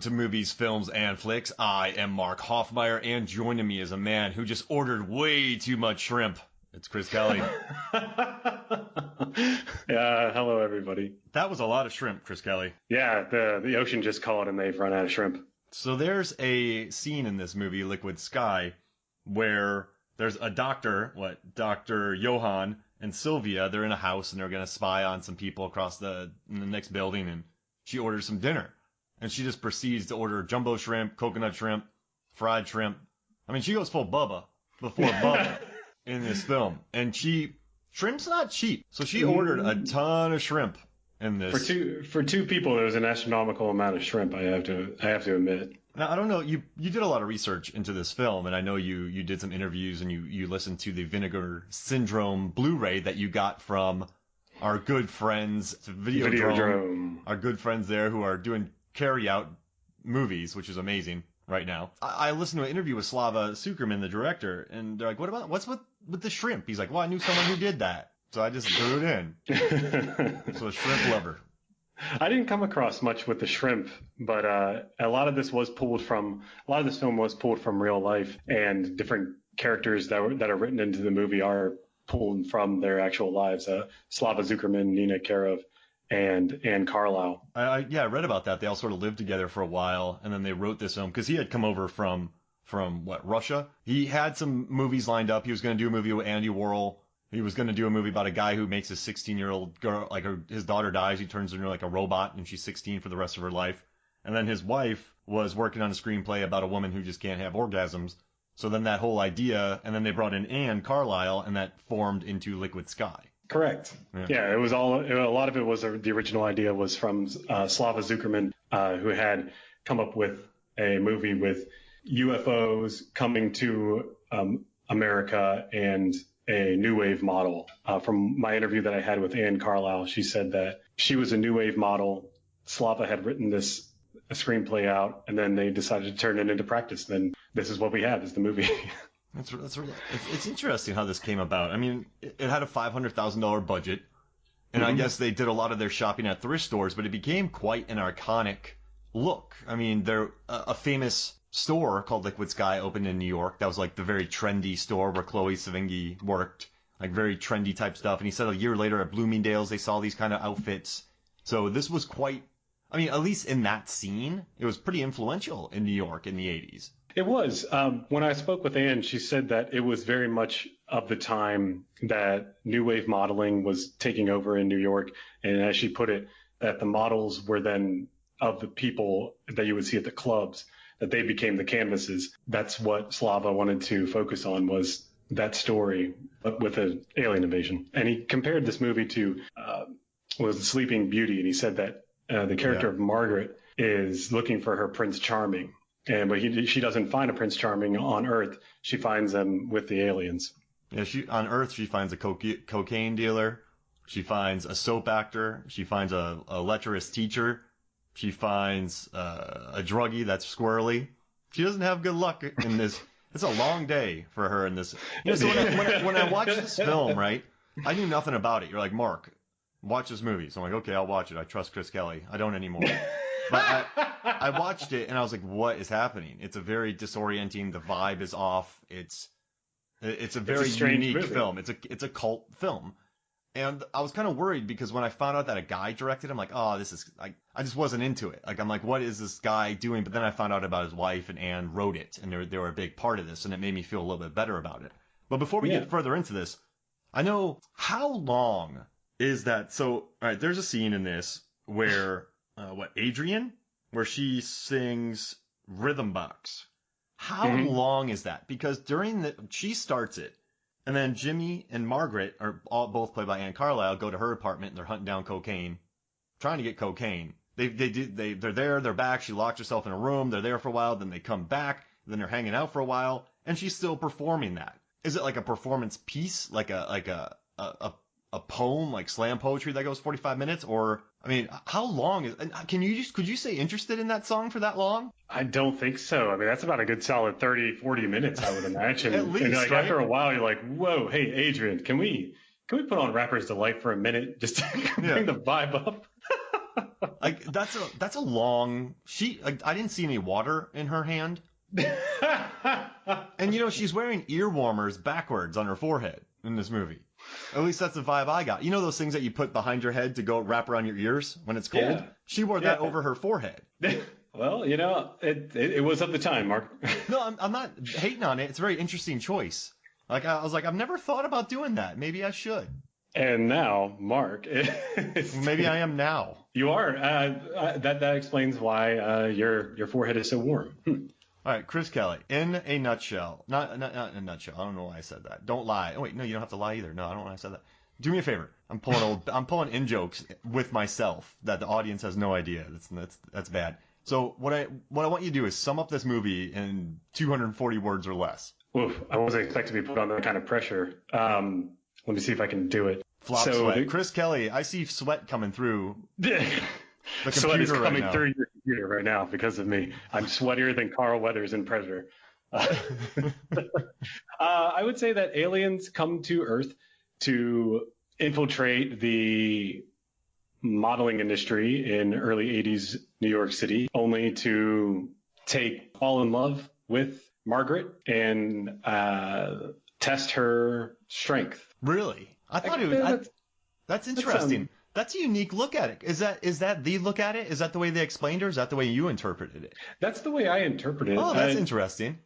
to Movies, Films, and Flicks. I am Mark Hoffmeyer, and joining me is a man who just ordered way too much shrimp. It's Chris Kelly. Yeah, hello everybody. That was a lot of shrimp, Chris Kelly. Yeah, the ocean just called and they've run out of shrimp. So there's a scene in this movie, Liquid Sky, where there's a doctor, Dr. Johan and Sylvia, they're in a house and they're going to spy on some people across the next building, and she orders some dinner. And she just proceeds to order jumbo shrimp, coconut shrimp, fried shrimp. I mean, she goes full Bubba before Bubba in this film. And shrimp's not cheap. So she ordered a ton of shrimp in this. For two people, there was an astronomical amount of shrimp, I have to admit. Now, I don't know, you did a lot of research into this film, and I know you did some interviews and you listened to the Vinegar Syndrome Blu-ray that you got from our good friends, Videodrome. Our good friends there who are doing carry-out movies, which is amazing right now. I listened to an interview with Slava Zuckerman, the director, and they're like, what's with the shrimp? He's like, well, I knew someone who did that, so I just threw it in. So a shrimp lover. I didn't come across much with the shrimp, but a lot of this film was pulled from real life, and different characters that are written into the movie are pulled from their actual lives. Slava Zuckerman, Nina Karov, and Anne Carlisle. I read about that. They all sort of lived together for a while, and then they wrote this film because he had come over from Russia. He had some movies lined up. He was going to do a movie with Andy Warhol. He was going to do a movie about a guy who makes his 16-year-old girl, his daughter dies. He turns her into like a robot, and she's 16 for the rest of her life. And then his wife was working on a screenplay about a woman who just can't have orgasms. So then that whole idea, and then they brought in Anne Carlisle, and that formed into Liquid Sky. Correct. Yeah, it was a lot of it was the original idea was from Slava Zuckerman, who had come up with a movie with UFOs coming to America and a new wave model. From my interview that I had with Anne Carlisle, she said that she was a new wave model. Slava had written a screenplay out, and then they decided to turn it into practice. Then this is what we have, is the movie. It's interesting how this came about. I mean, it had a $500,000 budget, and I guess they did a lot of their shopping at thrift stores, but it became quite an iconic look. I mean, a famous store called Liquid Sky opened in New York. That was like the very trendy store where Chloe Sevigny worked, like very trendy type stuff. And he said a year later at Bloomingdale's, they saw these kind of outfits. So this was quite, I mean, at least in that scene, it was pretty influential in New York in the 80s. It was. When I spoke with Anne, she said that it was very much of the time that new wave modeling was taking over in New York. And as she put it, that the models were then of the people that you would see at the clubs, that they became the canvases. That's what Slava wanted to focus on, was that story with an alien invasion. And he compared this movie to was The Sleeping Beauty. And he said that the character of Margaret is looking for her Prince Charming. But she doesn't find a Prince Charming on Earth. She finds them with the aliens. Yeah, on Earth, she finds a cocaine dealer. She finds a soap actor. She finds a lecherous teacher. She finds a druggie that's squirrely. She doesn't have good luck in this. It's a long day for her in this. So when I watched this film, right, I knew nothing about it. You're like, Mark, watch this movie. So I'm like, okay, I'll watch it. I trust Chris Kelly. I don't anymore. But I watched it and I was like, what is happening? It's a very disorienting. The vibe is off. It's a very unique film. It's a cult film. And I was kind of worried because when I found out that a guy directed it, I'm like, oh, this is like, I just wasn't into it. Like, I'm like, what is this guy doing? But then I found out about his wife, and Anne wrote it, and they were a big part of this, and it made me feel a little bit better about it. But before we get further into this, I know, how long is that? So, all right, there's a scene in this where, Adrian? Where she sings Rhythm Box. How long is that? Because she starts it, and then Jimmy and Margaret, are both played by Anne Carlisle, go to her apartment and they're hunting down cocaine, trying to get cocaine. They're there, they're back. She locks herself in a room. They're there for a while. Then they come back. Then they're hanging out for a while, and she's still performing that. Is it like a performance piece, like a poem, like slam poetry that goes 45 minutes? Or, I mean, how long is, could you say interested in that song for that long? I don't think so. I mean, that's about a good solid 30, 40 minutes, I would imagine. At least, and like, right? After a while, you're like, whoa, hey, Adrian, can we put on Rapper's Delight for a minute just to bring the vibe up? Like that's a long. I didn't see any water in her hand, and she's wearing ear warmers backwards on her forehead in this movie. At least that's the vibe I got. You know those things that you put behind your head to go wrap around your ears when it's cold? Yeah. She wore that over her forehead. Well, it was of the time, Mark. No, I'm not hating on it. It's a very interesting choice. Like I was like, I've never thought about doing that. Maybe I should. And now, Mark, maybe I am now. You are. That explains why your forehead is so warm. All right, Chris Kelly, in a nutshell. Not in a nutshell. I don't know why I said that. Don't lie. Oh wait, no, you don't have to lie either. No, I don't know why I said that. Do me a favor. I'm pulling in jokes with myself that the audience has no idea. That's bad. So what I want you to do is sum up this movie in 240 words or less. Oof, I wasn't expecting to be put on that kind of pressure. Let me see if I can do it. Flop sweat. Chris Kelly, I see sweat coming through. The sweat is coming through your computer right now because of me. I'm sweatier than Carl Weathers in Predator. I would say that aliens come to Earth to infiltrate the modeling industry in early 80s New York City, only to fall in love with Margaret and test her strength. Really? I thought it was. That's interesting. That's a unique look at it. Is that the look at it? Is that the way they explained her? Is that the way you interpreted it? That's the way I interpreted it. Oh, that's interesting.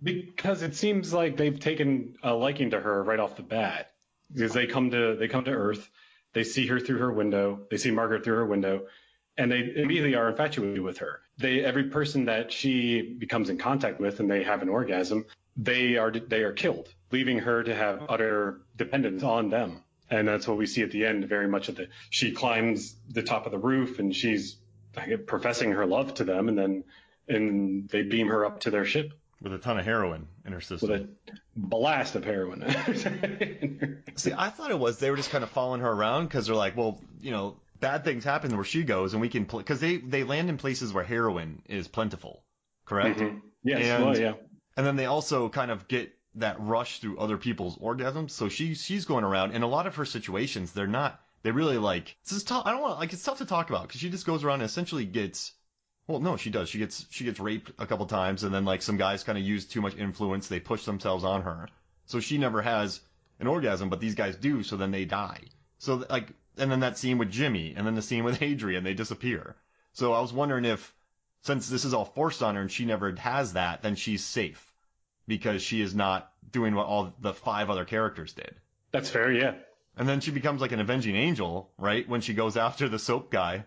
Because it seems like they've taken a liking to her right off the bat. Because they come to Earth, they see her through her window, they see Margaret through her window, and they immediately are infatuated with her. Every person that she becomes in contact with and they have an orgasm, they are killed, leaving her to have utter dependence on them. And that's what we see at the end, very much she climbs the top of the roof and she's professing her love to them, and they beam her up to their ship. With a ton of heroin in her system. With a blast of heroin. See, I thought they were just kind of following her around because they're like, well, bad things happen where she goes and we can play, because they land in places where heroin is plentiful, correct? Mm-hmm. Yes, yeah. And then they also kind of get that rush through other people's orgasms. So she's going around, and a lot of her situations, they really like, it's tough. I don't want, like, it's tough to talk about because she just goes around and essentially gets, well, no, she does. She gets raped a couple times, and then like some guys kind of use too much influence. They push themselves on her. So she never has an orgasm, but these guys do. So then they die. So like, and then that scene with Jimmy, and then the scene with Adrian, they disappear. So I was wondering if, since this is all forced on her and she never has that, then she's safe because she is not doing what all the 5 other characters did. That's fair, yeah. And then she becomes like an avenging angel, right? When she goes after the soap guy.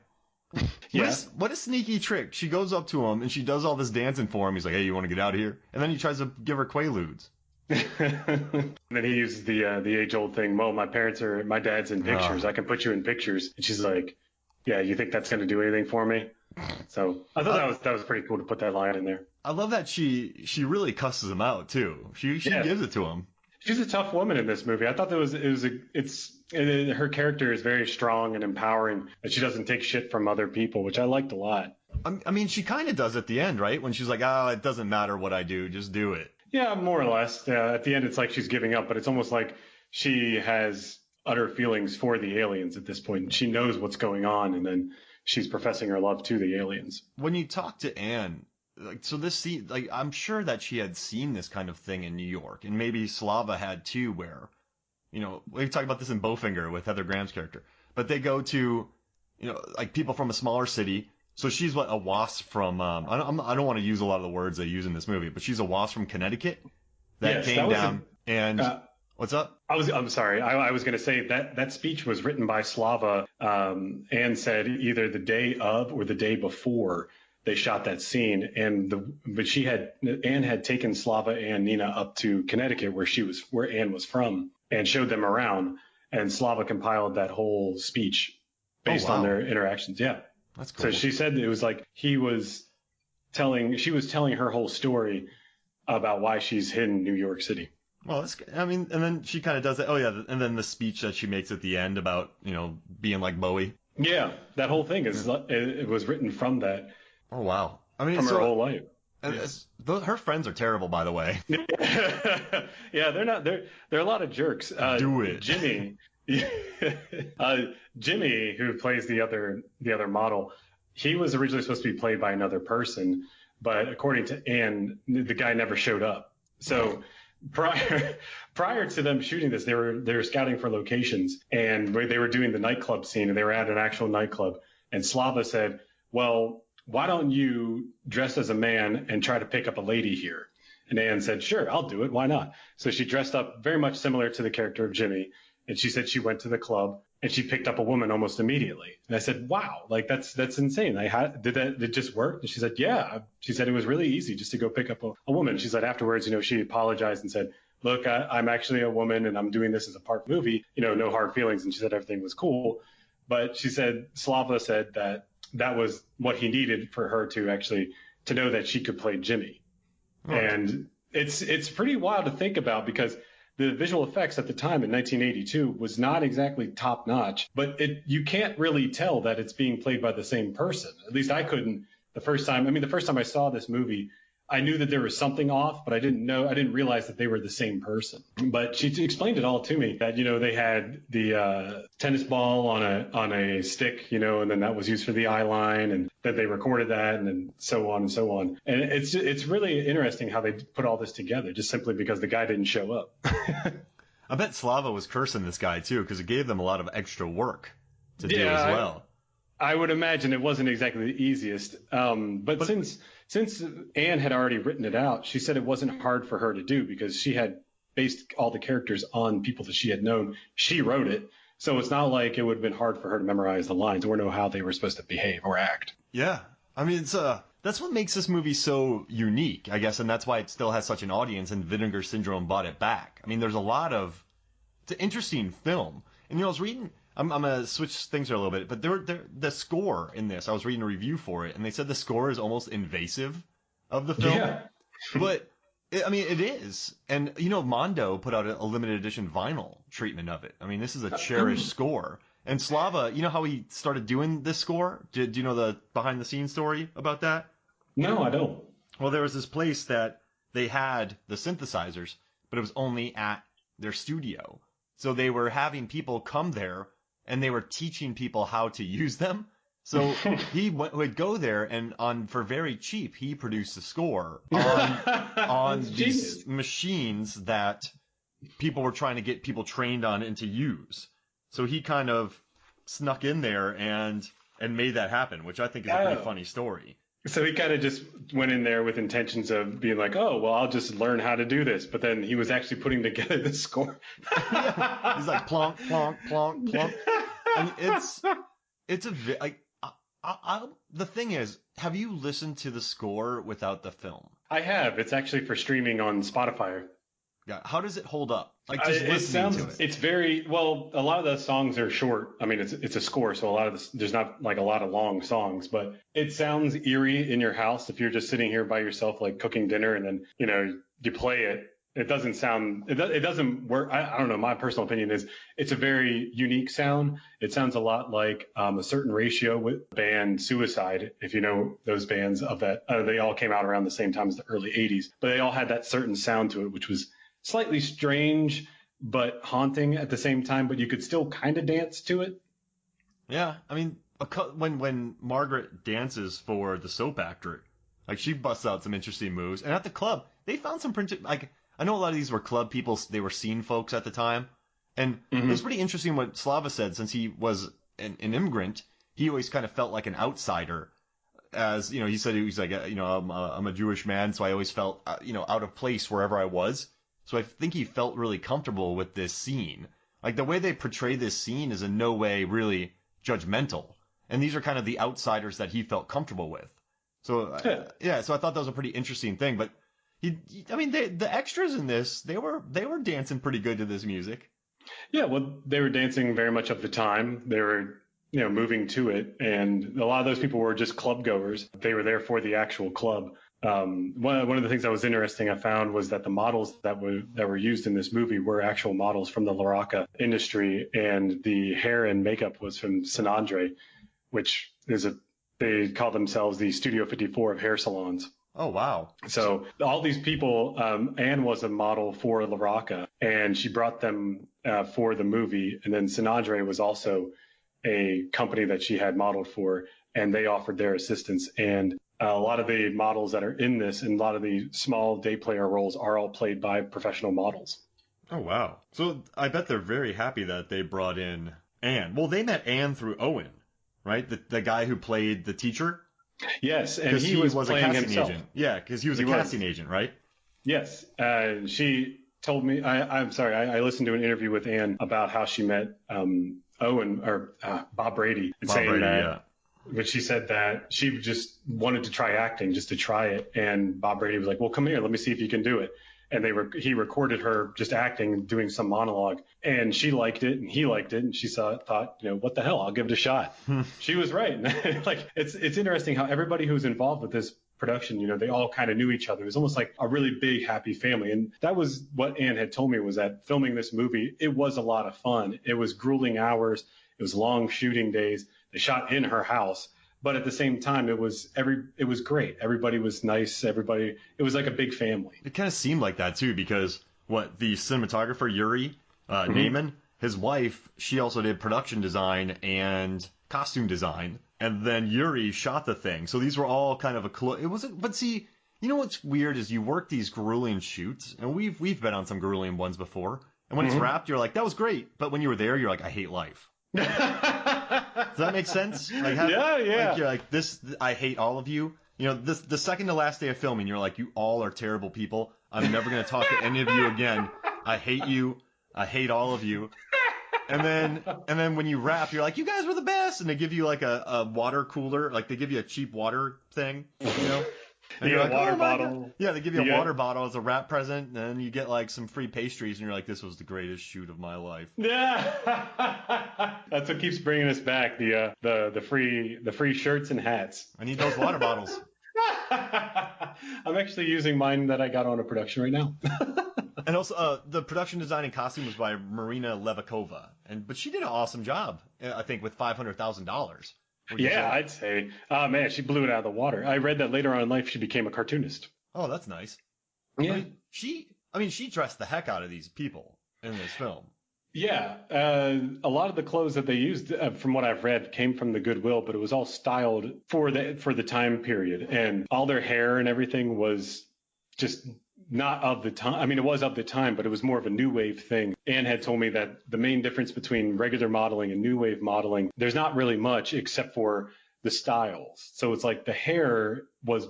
Yeah. What a sneaky trick. She goes up to him and she does all this dancing for him. He's like, hey, you want to get out of here? And then he tries to give her Quaaludes. And then he uses the age-old thing, well, my dad's in pictures. I can put you in pictures. And she's like, yeah, you think that's going to do anything for me? So I thought that was pretty cool to put that line in there. I love that she really cusses him out too. She gives it to him. She's a tough woman in this movie. I thought her character is very strong and empowering, and she doesn't take shit from other people, which I liked a lot. I mean, she kind of does at the end, right? When she's like, it doesn't matter what I do, just do it. Yeah, more or less. At the end, it's like she's giving up, but it's almost like she has utter feelings for the aliens at this point. She knows what's going on, and then she's professing her love to the aliens. When you talk to Anne, like, so this scene, like, I'm sure that she had seen this kind of thing in New York, and maybe Slava had too, where, we talk about this in Bowfinger with Heather Graham's character, but they go to, like people from a smaller city. So she's a wasp from, I don't want to use a lot of the words they use in this movie, but she's a wasp from Connecticut that came down and what's up? I'm sorry. I was going to say that speech was written by Slava, and said either the day of or the day before they shot that scene. But Anne had taken Slava and Nina up to Connecticut where Anne was from and showed them around, and Slava compiled that whole speech based on their interactions. Yeah. That's cool. So she said it was like she was telling her whole story about why she's in New York City. Well, and then she kind of does that. Oh yeah, and then the speech that she makes at the end about being like Bowie. Yeah, that whole thing it was written from that. Oh wow! I mean, from her whole life. And her friends are terrible, by the way. Yeah, they're not. They're a lot of jerks. Do it, Jimmy. uh, Jimmy, who plays the other model, he was originally supposed to be played by another person, but according to Anne, the guy never showed up. So prior prior to them shooting this, they were scouting for locations, and they were doing the nightclub scene, and they were at an actual nightclub. And Slava said, "Well, why don't you dress as a man and try to pick up a lady here?" And Anne said, "Sure, I'll do it. Why not?" So she dressed up very much similar to the character of Jimmy, and she said she went to the club and she picked up a woman almost immediately. And I said, "Wow, like that's insane. Did it just work?" And she said, "Yeah." She said it was really easy just to go pick up a woman. She said afterwards, she apologized and said, "Look, I'm actually a woman and I'm doing this as a part movie. No hard feelings." And she said everything was cool. But she said Slava said that was what he needed for her to actually to know that she could play Jimmy. Oh. And it's pretty wild to think about because the visual effects at the time in 1982 was not exactly top notch, but you can't really tell that it's being played by the same person. At least I couldn't the first time. I mean, the first time I saw this movie, I knew that there was something off, but I didn't realize that they were the same person. But she explained it all to me that, they had the tennis ball on a stick, and then that was used for the eye line, and that they recorded that, and then so on and so on. And it's really interesting how they put all this together, just simply because the guy didn't show up. I bet Slava was cursing this guy too, because it gave them a lot of extra work to do Yeah, as well. I would imagine it wasn't exactly the easiest. But since Anne had already written it out, she said it wasn't hard for her to do because she had based all the characters on people that she had known. She wrote it. So it's not like it would have been hard for her to memorize the lines or know how they were supposed to behave or act. Yeah, I mean, that's what makes this movie so unique, I guess, and that's why it still has such an audience. And Vinegar Syndrome bought it back. I mean, there's a lot of it's an interesting film. And I was reading. I'm gonna switch things here a little bit, but the score in this, I was reading a review for it, and they said the score is almost invasive of the film. Yeah. But it is. And Mondo put out a limited edition vinyl treatment of it. I mean, this is a cherished score. And Slava, you know how he started doing this score? Do you know the behind the scenes story about that? No, I don't. Well, there was this place that they had the synthesizers, but it was only at their studio. So they were having people come there and they were teaching people how to use them. So he would go there and for very cheap, he produced a score on these machines that people were trying to get people trained on and to use. So he kind of snuck in there and made that happen, which I think is a pretty funny story. So he kind of just went in there with intentions of being like, "Oh, well, I'll just learn how to do this." But then he was actually putting together the score. Yeah. He's like plonk, plonk, plonk, plonk. And the thing is, have you listened to the score without the film? I have. It's actually for streaming on Spotify. Yeah. How does it hold up? Like just listening to it. It's very well. A lot of the songs are short. I mean, it's a score, so there's not like a lot of long songs, but it sounds eerie in your house if you're just sitting here by yourself, like cooking dinner, and then you play it. It doesn't sound. It doesn't work. I don't know. My personal opinion is it's a very unique sound. It sounds a lot like a certain ratio with band Suicide. If you know those bands of that, they all came out around the same time as the early '80s, but they all had that certain sound to it, which was slightly strange but haunting at the same time, but you could still kind of dance to it. Yeah, I mean, when Margaret dances for the soap actor, like she busts out some interesting moves, and at the club they found some like I know a lot of these were club people, they were scene folks at the time, and it was pretty interesting what Slava said. Since he was an immigrant, he always kind of felt like an outsider. As he said, he was like, I'm a Jewish man, so I always felt out of place wherever I was. So I think he felt really comfortable with this scene. Like the way they portray this scene is in no way really judgmental. And these are kind of the outsiders that he felt comfortable with. So so I thought that was a pretty interesting thing. But the extras in this, they were dancing pretty good to this music. Yeah, well, they were dancing very much of the time. They were moving to it, and a lot of those people were just club goers. They were there for the actual club. One of the things that was interesting I found was that the models that were used in this movie were actual models from the LaRocca industry, and the hair and makeup was from San which is they call themselves the Studio 54 of hair salons. Oh, wow. So all these people, Anne was a model for La Rocca, and she brought them for the movie. And then Sinadre was also a company that she had modeled for, and they offered their assistance. And a lot of the models that are in this and a lot of the small day player roles are all played by professional models. Oh, wow. So I bet they're very happy that they brought in Anne. Well, they met Anne through Owen, right? The guy who played the teacher? Yes, and Because he he was was a playing casting himself. agent. Yeah, because he was a He casting was. agent, right? Yes, she told me. I'm sorry. I listened to an interview with Anne about how she met Owen or Bob Brady, and Bob saying Brady, that. yeah. But she said that she just wanted to try acting, just to try it. And Bob Brady was like, "Well, come here, let me see if you can do it." And he recorded her just acting, doing some monologue, and she liked it, and he liked it, and she thought, what the hell, I'll give it a shot. She was right. Like it's interesting how everybody who's involved with this production, they all kind of knew each other. It was almost like a really big, happy family. And that was what Anne had told me, was that filming this movie, it was a lot of fun. It was grueling hours. It was long shooting days. They shot in her house, but at the same time, it was great. Everybody was nice. It was like a big family. It kind of seemed like that, too, because the cinematographer, Yuri Naiman, his wife, she also did production design and costume design. And then Yuri shot the thing. So these were all kind of it wasn't, but see, you know what's weird is you work these grueling shoots, and we've been on some grueling ones before. And when it's wrapped, you're like, that was great. But when you were there, you're like, I hate life. Does that make sense? Yeah. Like, you're like, I hate all of you. The second to last day of filming, you're like, you all are terrible people. I'm never going to talk to any of you again. I hate you. I hate all of you. And then when you wrap, you're like, you guys were the best. And they give you like a water cooler. Like they give you a cheap water thing, And you you're get like, a water oh my bottle. God. Yeah, they give you a water bottle as a wrap present, and then you get like some free pastries, and you're like, this was the greatest shoot of my life. Yeah, that's what keeps bringing us back. The free shirts and hats. I need those water bottles. I'm actually using mine that I got on a production right now. And also, the production design and costume was by Marina Levikova, but she did an awesome job, I think, with $500,000. Yeah, I'd say. Oh man, she blew it out of the water. I read that later on in life she became a cartoonist. Oh, that's nice. Yeah. She dressed the heck out of these people in this film. Yeah, a lot of the clothes that they used, from what I've read, came from the Goodwill, but it was all styled for the time period, and all their hair and everything was just not of the time. I mean, it was of the time, but it was more of a new wave thing. Anne had told me that the main difference between regular modeling and new wave modeling, there's not really much except for the styles. So it's like the hair was,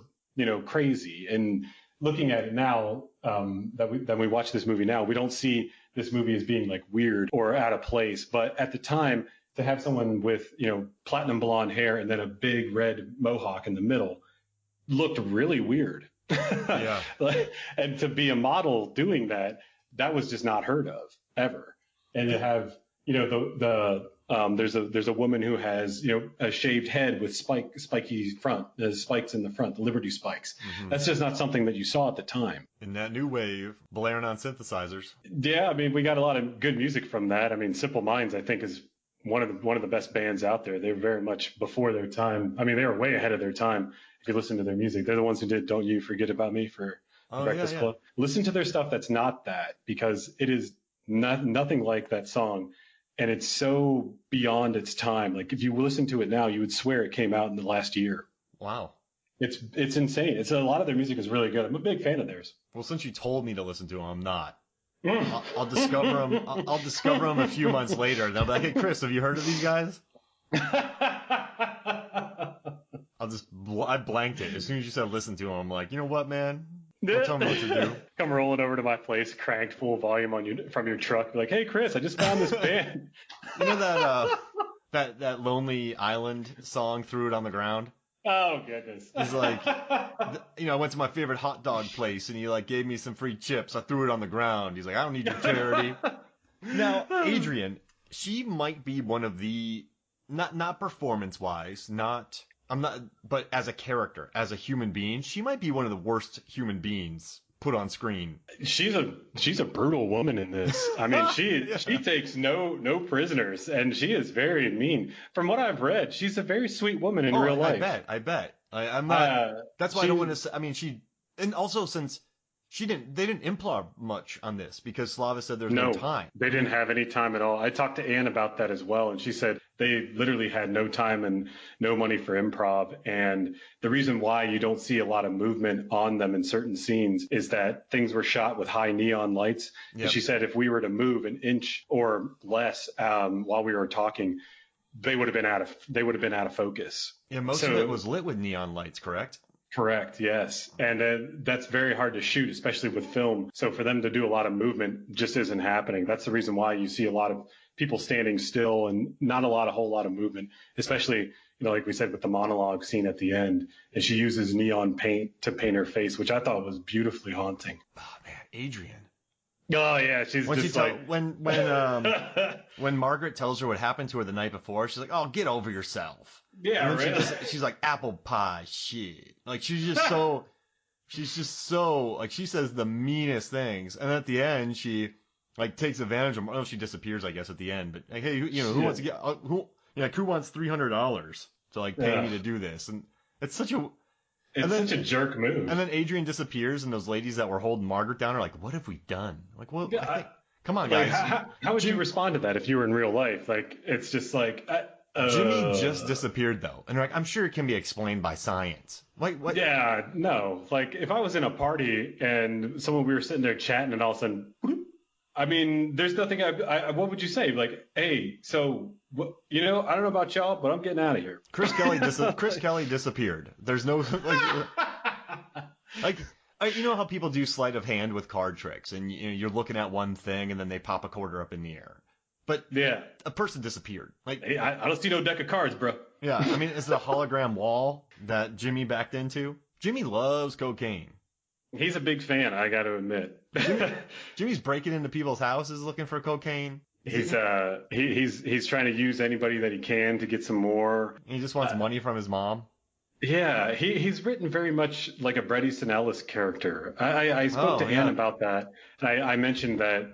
crazy. And looking at it now, that we watch this movie now, we don't see this movie as being like weird or out of place. But at the time, to have someone with, platinum blonde hair and then a big red mohawk in the middle looked really weird. Yeah. And to be a model doing that was just not heard of ever. And to have, there's a woman who has, a shaved head with spiky front, spikes in the front, the Liberty spikes. Mm-hmm. That's just not something that you saw at the time. In that new wave, blaring on synthesizers. Yeah, I mean, we got a lot of good music from that. I mean, Simple Minds, I think, is one of the best bands out there. They're very much before their time. I mean, they were way ahead of their time. If you listen to their music, they're the ones who did "Don't You Forget About Me" for Breakfast Club. Listen to their stuff that's not that, because it is nothing like that song, and it's so beyond its time. Like if you listen to it now, you would swear it came out in the last year. Wow. It's insane. A lot of their music is really good. I'm a big fan of theirs. Well, since you told me to listen to them, I'm not. I'll discover them. I'll discover them a few months later. They'll be like, "Hey, Chris, have you heard of these guys?" I blanked it as soon as you said listen to them. I'm like, you know what, man? Don't tell me what to do. Come rolling over to my place, cranked full volume from your truck. Be like, "Hey, Chris, I just found this band." You know that Lonely Island song, "Threw It on the Ground"? Oh goodness. He's like, I went to my favorite hot dog place and he gave me some free chips. I threw it on the ground. He's like, I don't need your charity. Now, Adrian, she might be one of the, not performance wise, but as a character, as a human being, she might be one of the worst human beings put on screen. She's a brutal woman in this. I mean, she takes no prisoners, and she is very mean. From what I've read, she's a very sweet woman in real life. I bet. I'm not. That's why I don't want to say. And also since they didn't improv much on this because Slava said there's no time. They didn't have any time at all. I talked to Anne about that as well, and she said they literally had no time and no money for improv. And the reason why you don't see a lot of movement on them in certain scenes is that things were shot with high neon lights. Yep. And she said if we were to move an inch or less while we were talking, they would have been out of focus. Yeah, most of it was lit with neon lights, correct? Correct, yes. And that's very hard to shoot, especially with film. So for them to do a lot of movement just isn't happening. That's the reason why you see a lot of people standing still and not a whole lot of movement, especially, like we said with the monologue scene at the end. And she uses neon paint to paint her face, which I thought was beautifully haunting. Oh, man, Adrian. Oh yeah, she's when just when Margaret tells her what happened to her the night before, she's like, "Oh, get over yourself." Yeah, right. She's like, "Apple pie, shit." Like she's just so like she says the meanest things, and at the end she like takes advantage of. Oh, she disappears, I guess, at the end. But like, hey, who wants to get who wants $300 to like pay me to do this? And it's such a such a jerk move. And then Adrian disappears, and those ladies that were holding Margaret down are like, "What have we done?" Like, well, come on, guys. How would you respond to that if you were in real life? Like, it's just like Jimmy just disappeared, though, and like, I'm sure it can be explained by science. Like, what? Yeah, no. Like, if I was in a party and we were sitting there chatting, and all of a sudden, I mean, there's nothing. What would you say? Like, hey, so. I don't know about y'all, but I'm getting out of here. Chris Kelly disappeared. There's no like you know how people do sleight of hand with card tricks, and you're looking at one thing, and then they pop a quarter up in the air. But yeah, a person disappeared. Like, hey, I don't see no deck of cards, bro. Yeah, I mean, is it a hologram wall that Jimmy backed into? Jimmy loves cocaine. He's a big fan, I got to admit. Jimmy's breaking into people's houses looking for cocaine. He's trying to use anybody that he can to get some more. He just wants money from his mom. Yeah, he's written very much like a Bret Easton Ellis character. I spoke to Anne about that, and I mentioned that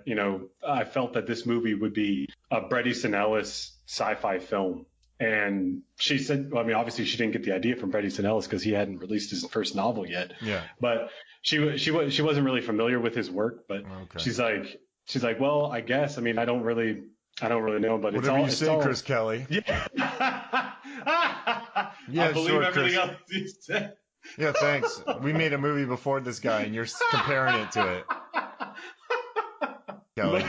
I felt that this movie would be a Bret Easton Ellis sci-fi film, and she said, well, I mean, obviously she didn't get the idea from Bret Easton Ellis because he hadn't released his first novel yet. Yeah, but she wasn't really familiar with his work, but she's like, well, I guess. I mean, I don't really know, but whatever you say, Chris Kelly. Yeah. Yeah, I believe everything else you said. Yeah, thanks. We made a movie before this guy, and you're comparing it to it. Kelly.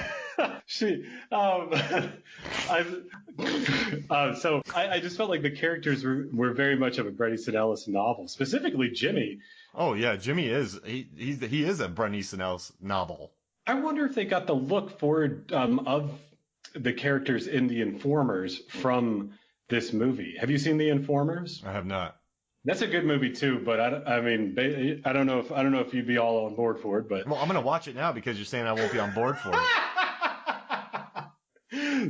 So I just felt like the characters were very much of a Bret Easton Ellis novel, specifically Jimmy. Oh yeah, Jimmy is he is a Bret Easton Ellis novel. I wonder if they got the look forward of the characters in The Informers from this movie. Have you seen The Informers? I have not. That's a good movie too, but I mean, I don't know if you'd be all on board for it, but well, I'm gonna watch it now because you're saying I won't be on board for it.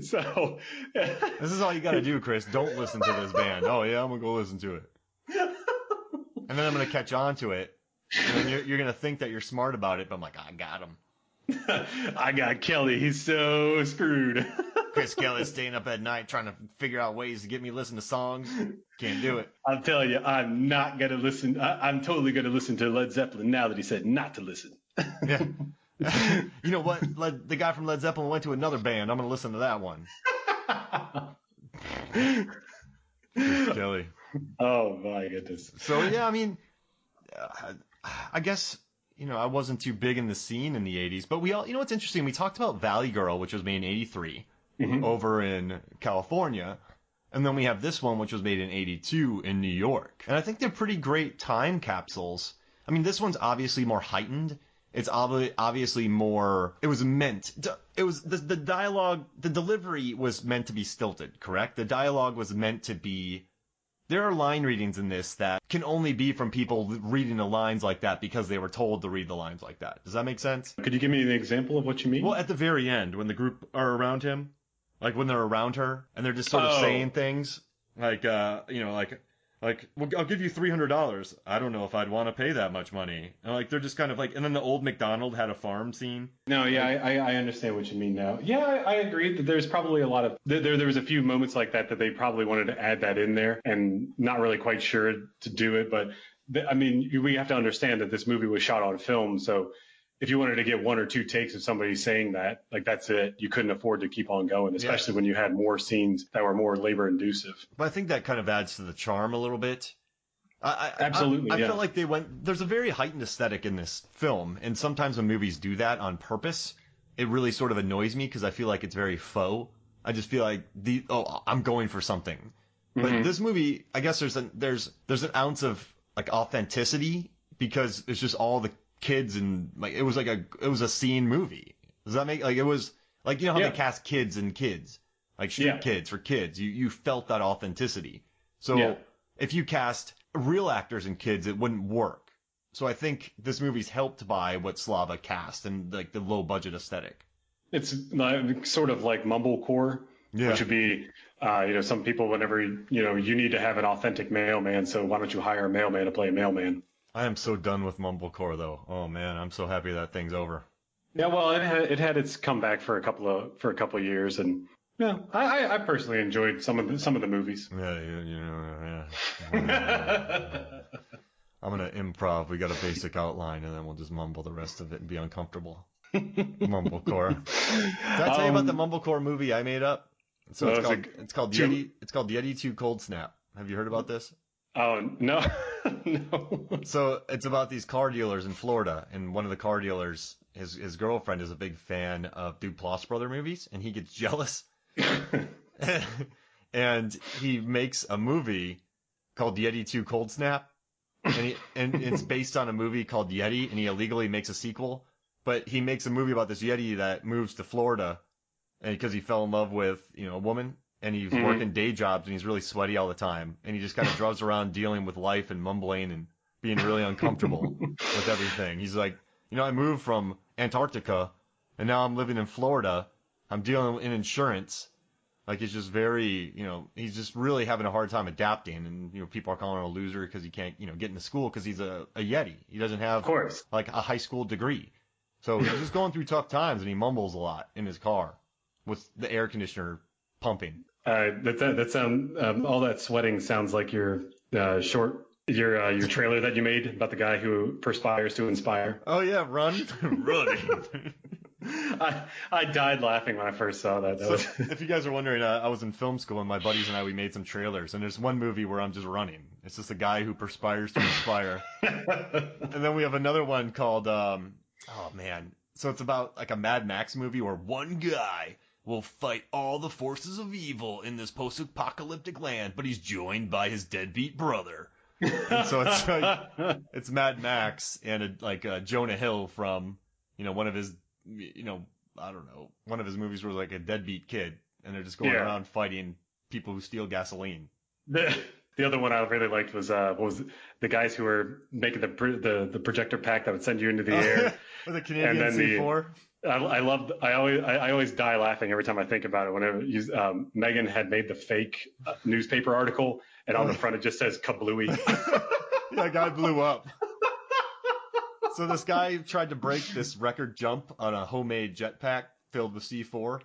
So this is all you gotta do, Chris. Don't listen to this band. Oh yeah, I'm gonna go listen to it, and then I'm gonna catch on to it, and then you're gonna think that you're smart about it, but I'm like, I got him. I got Kelly. He's so screwed. Chris Kelly's staying up at night trying to figure out ways to get me to listen to songs. Can't do it. I'll tell you, I'm not going to listen. I'm totally going to listen to Led Zeppelin now that he said not to listen. Yeah. You know what? The guy from Led Zeppelin went to another band. I'm going to listen to that one. Chris Kelly. Oh, my goodness. So, yeah, I mean, I guess... I wasn't too big in the scene in the 80s, but we all, what's interesting, we talked about Valley Girl, which was made in 83 over in California. And then we have this one, which was made in 82 in New York. And I think they're pretty great time capsules. I mean, this one's obviously more heightened. It's obviously more, it was the dialogue, the delivery was meant to be stilted, correct? The dialogue was meant to be, there are line readings in this that can only be from people reading the lines like that because they were told to read the lines like that. Does that make sense? Could you give me an example of what you mean? Well, at the very end, when the group are around him, like when they're around her and they're just sort of saying things like, like Like, well, I'll give you $300. I don't know if I'd want to pay that much money. And like, they're just kind of like, and then the old McDonald had a farm scene. No, yeah, Like, I understand what you mean now. Yeah, I agree that there's probably a lot of there was a few moments like that they probably wanted to add that in there and not really quite sure to do it. But I mean, we have to understand that this movie was shot on film, so if you wanted to get one or two takes of somebody saying that, like that's it, you couldn't afford to keep on going, especially when you had more scenes that were more labor inducive. but I think that kind of adds to the charm a little bit. Absolutely, I yeah. feel like there's a very heightened aesthetic in this film, and sometimes when movies do that on purpose, it really sort of annoys me because I feel like it's very faux. I just feel like I'm going for something. But this movie, I guess there's an ounce of like authenticity because it's just all the kids and like it was a scene movie. Does that make like it was like how they cast kids and kids like street kids for kids. You felt that authenticity. So if you cast real actors and kids, it wouldn't work. So I think this movie's helped by what Slava cast and like the low budget aesthetic. It's sort of like mumblecore, which would be, some people whenever you need to have an authentic mailman, so why don't you hire a mailman to play a mailman? I am so done with mumblecore though. Oh man, I'm so happy that thing's over. Yeah, well, it had its comeback for a couple of years, and yeah, I personally enjoyed some of the movies. Yeah. I'm gonna improv. We got a basic outline, and then we'll just mumble the rest of it and be uncomfortable. Mumblecore. Did I tell you about the mumblecore movie I made up? So it's called Yeti. It's called Yeti 2 Cold Snap. Have you heard about this? Oh no, no. So it's about these car dealers in Florida, and one of the car dealers, his girlfriend is a big fan of Duplass brother movies, and he gets jealous, and he makes a movie called Yeti 2 Cold Snap, and it's based on a movie called Yeti, and he illegally makes a sequel, but he makes a movie about this Yeti that moves to Florida, and because he fell in love with a woman. And he's working day jobs and he's really sweaty all the time. And he just kind of drives around dealing with life and mumbling and being really uncomfortable with everything. He's like, I moved from Antarctica and now I'm living in Florida. I'm dealing in insurance. Like it's just very, he's just really having a hard time adapting. And, people are calling him a loser because he can't, get into school because he's a Yeti. He doesn't have, of course, like a high school degree. So he's just going through tough times and he mumbles a lot in his car with the air conditioner pumping. That sound all that sweating sounds like your your trailer that you made about the guy who perspires to inspire. Oh yeah, run. I died laughing when I first saw that. If you guys are wondering, I was in film school and my buddies and I we made some trailers, and there's one movie where I'm just running. It's just a guy who perspires to inspire. And then we have another one called oh man, so it's about like a Mad Max movie where one guy will fight all the forces of evil in this post-apocalyptic land, but he's joined by his deadbeat brother. And so it's like it's Mad Max and Jonah Hill from one of his I don't know, one of his movies where like a deadbeat kid and they're just going around fighting people who steal gasoline. The other one I really liked was the guys who were making the projector pack that would send you into the air. Or the Canadian C4. I always die laughing every time I think about it. Whenever Megan had made the fake newspaper article, and on the front it just says kablooey. That guy blew up. So this guy tried to break this record jump on a homemade jetpack filled with C4,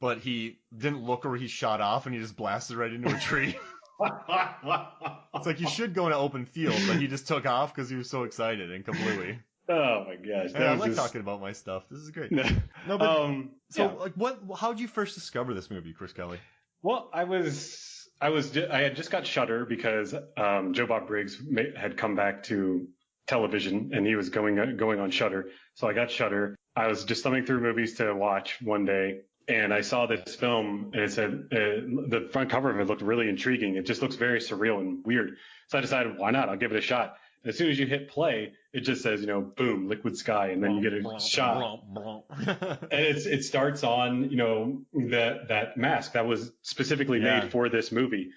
but he didn't look where he shot off, and he just blasted right into a tree. It's like you should go in an open field, but he just took off because he was so excited and kablooey. Oh my gosh! I like talking about my stuff. This is great. No, but how'd you first discover this movie, Chris Kelly? Well, I had just got Shudder because Joe Bob Briggs had come back to television and he was going on Shudder. So I got Shudder. I was just thumbing through movies to watch one day, and I saw this film, and it said the front cover of it looked really intriguing. It just looks very surreal and weird. So I decided, why not? I'll give it a shot. As soon as you hit play, it just says, boom, liquid sky, and then you get a shot. And it starts on, that mask that was specifically made for this movie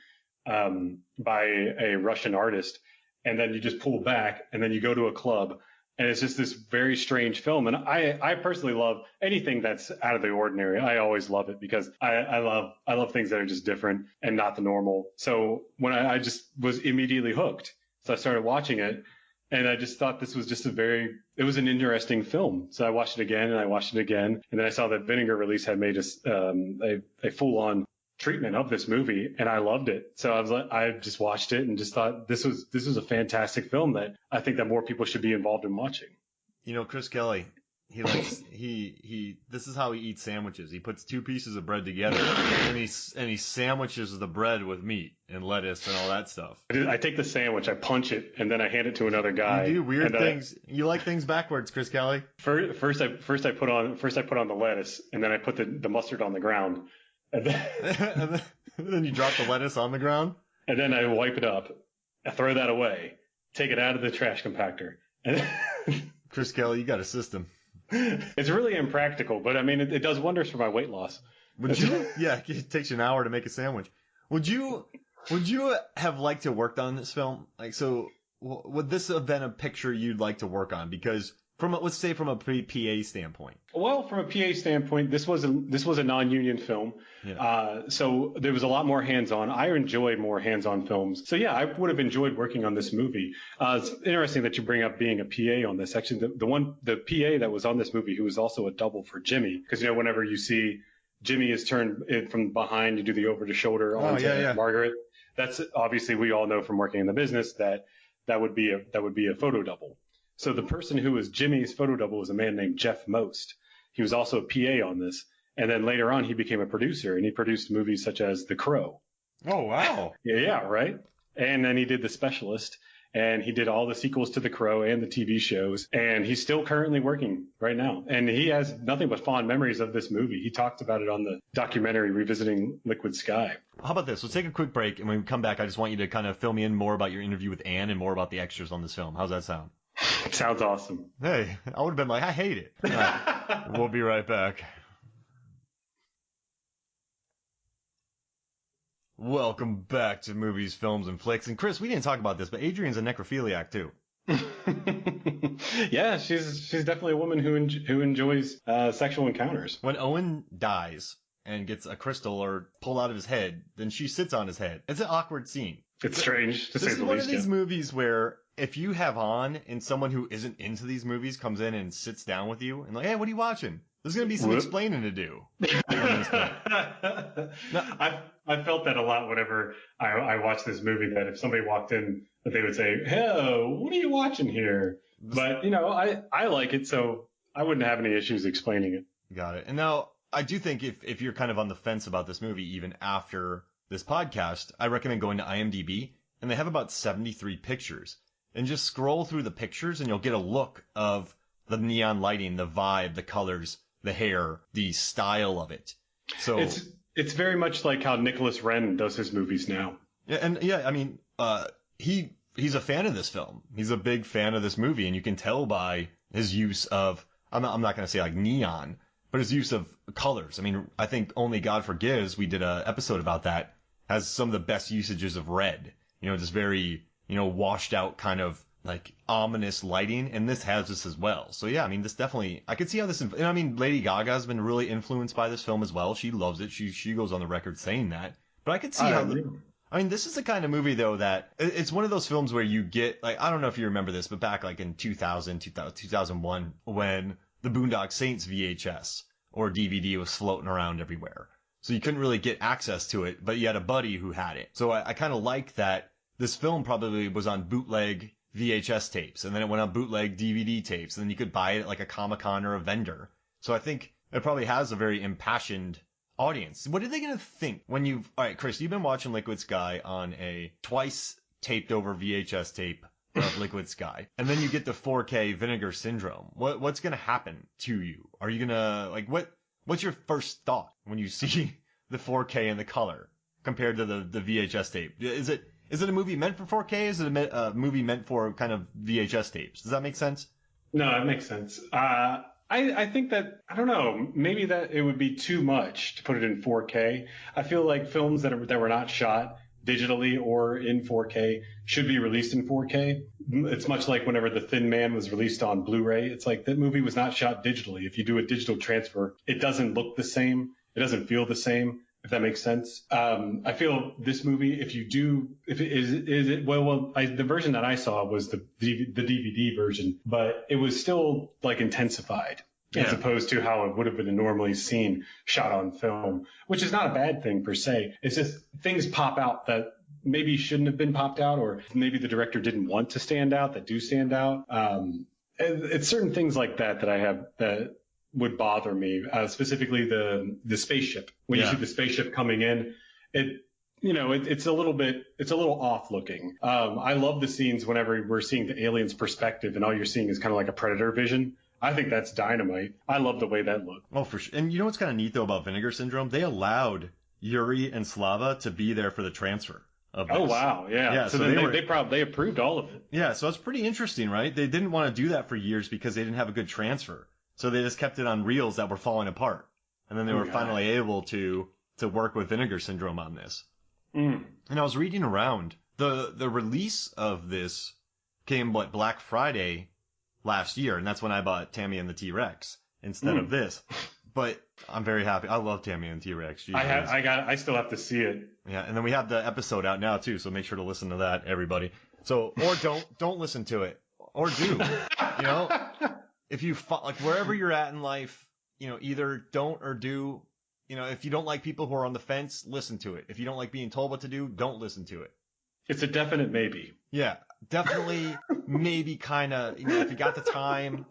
by a Russian artist. And then you just pull back, and then you go to a club, And it's just this very strange film. And I personally love anything that's out of the ordinary. I always love it because I love things that are just different and not the normal. So when I just was immediately hooked. So I started watching it, and I just thought this was just it was an interesting film. So I watched it again and I watched it again. And then I saw that Vinegar Release had made a full on treatment of this movie, and I loved it. So I just watched it and just thought this was a fantastic film that I think that more people should be involved in watching. You know, Chris Kelly, this is how he eats sandwiches. He puts two pieces of bread together and he sandwiches the bread with meat and lettuce and all that stuff. I take the sandwich, I punch it, and then I hand it to another guy. You do weird things. You like things backwards, Chris Kelly. First I put on the lettuce, and then I put the mustard on the ground. And then you drop the lettuce on the ground? And then I wipe it up. I throw that away. Take it out of the trash compactor. Chris Kelly, you got a system. It's really impractical, but I mean, it does wonders for my weight loss. Would you? Yeah, it takes you an hour to make a sandwich. Would you have liked to work on this film? Like, so would this have been a picture you'd like to work on? Because let's say from a PA standpoint. Well, from a PA standpoint, this was a non-union film, yeah. So there was a lot more hands-on. I enjoy more hands-on films. So yeah, I would have enjoyed working on this movie. It's interesting that you bring up being a PA on this. Actually, the PA that was on this movie, who was also a double for Jimmy, because whenever you see Jimmy is turned from behind to do the over-the-shoulder onto Margaret, that's obviously, we all know from working in the business that would be a photo double. So the person who was Jimmy's photo double was a man named Jeff Most. He was also a PA on this. And then later on, he became a producer, and he produced movies such as The Crow. Oh, wow. Yeah, right? And then he did The Specialist, and he did all the sequels to The Crow and the TV shows. And he's still currently working right now. And he has nothing but fond memories of this movie. He talked about it on the documentary Revisiting Liquid Sky. How about this? Let's take a quick break, and when we come back, I just want you to kind of fill me in more about your interview with Anne and more about the extras on this film. How's that sound? Sounds awesome. Hey, I would have been like, I hate it. Right. We'll be right back. Welcome back to Movies, Films, and Flicks. And Chris, we didn't talk about this, but Adrian's a necrophiliac too. Yeah, she's definitely a woman who enjoys sexual encounters. When Owen dies and gets a crystal or pulled out of his head, then she sits on his head. It's an awkward scene. It's strange, to say the least. This is one of these movies where if you have on and someone who isn't into these movies comes in and sits down with you and like, hey, what are you watching? There's going to be some explaining to do. I felt that a lot whenever I watched this movie, that if somebody walked in, that they would say, hey, what are you watching here? But, I like it, so I wouldn't have any issues explaining it. Got it. And now, I do think if you're kind of on the fence about this movie, even after this podcast, I recommend going to IMDb, and they have about 73 pictures. And just scroll through the pictures, and you'll get a look of the neon lighting, the vibe, the colors, the hair, the style of it. So it's very much like how Nicholas Ren does his movies now. Yeah, and yeah, I mean, he's a fan of this film. He's a big fan of this movie, and you can tell by his use of, I'm not going to say like neon, but his use of colors. I mean, I think Only God Forgives, we did an episode about that, has some of the best usages of red. Just very, washed out kind of like ominous lighting, and this has this as well. So yeah, I mean, this definitely, I could see how this, and I mean, Lady Gaga has been really influenced by this film as well. She loves it. She goes on the record saying that. But I could see I mean, this is the kind of movie though that it's one of those films where you get like, I don't know if you remember this, but back like in 2001, when the Boondock Saints VHS or DVD was floating around everywhere. So you couldn't really get access to it, but you had a buddy who had it. So I kind of like that this film probably was on bootleg VHS tapes, and then it went on bootleg DVD tapes, and then you could buy it at like a Comic-Con or a vendor. So I think it probably has a very impassioned audience. What are they going to think when all right, Chris, you've been watching Liquid Sky on a twice taped over VHS tape of Liquid Sky, and then you get the 4K Vinegar Syndrome. What's going to happen to you? Are you going to, like, what's your first thought when you see the 4K and the color compared to the VHS tape? Is it a movie meant for 4K? Is it a movie meant for kind of VHS tapes? Does that make sense? No, it makes sense. I think that, I don't know, maybe that it would be too much to put it in 4K. I feel like films that were not shot digitally or in 4K should be released in 4K. It's much like whenever The Thin Man was released on Blu-ray. It's like that movie was not shot digitally. If you do a digital transfer, it doesn't look the same. It doesn't feel the same, if that makes sense. I feel this movie, the version that I saw was the DVD version, but it was still like intensified. Yeah. As opposed to how it would have been normally seen shot on film, which is not a bad thing per se. It's just things pop out that maybe shouldn't have been popped out, or maybe the director didn't want to stand out that do stand out. It's certain things like that I have that would bother me, specifically the spaceship. When you see the spaceship coming in, it's a little off looking. I love the scenes whenever we're seeing the alien's perspective and all you're seeing is kind of like a predator vision. I think that's dynamite. I love the way that looked. Oh, for sure. And you know what's kind of neat, though, about Vinegar Syndrome? They allowed Yuri and Slava to be there for the transfer of this. Oh, wow. Yeah. So then they approved all of it. Yeah, so it's pretty interesting, right? They didn't want to do that for years because they didn't have a good transfer. So they just kept it on reels that were falling apart. And then they were finally able to work with Vinegar Syndrome on this. And I was reading around. The release of this came, Black Friday last year, and that's when I bought Tammy and the T-Rex instead of this. But I'm very happy. I love Tammy and the T-Rex. I still have to see it. Yeah, and then we have the episode out now too, so make sure to listen to that, everybody. So, or don't listen to it, or do. You know, if you like wherever you're at in life, you know, either don't or do. You know, if you don't like people who are on the fence, listen to it. If you don't like being told what to do, don't listen to it. It's a definite maybe. Yeah, definitely, maybe, kind of. You know, if you got the time,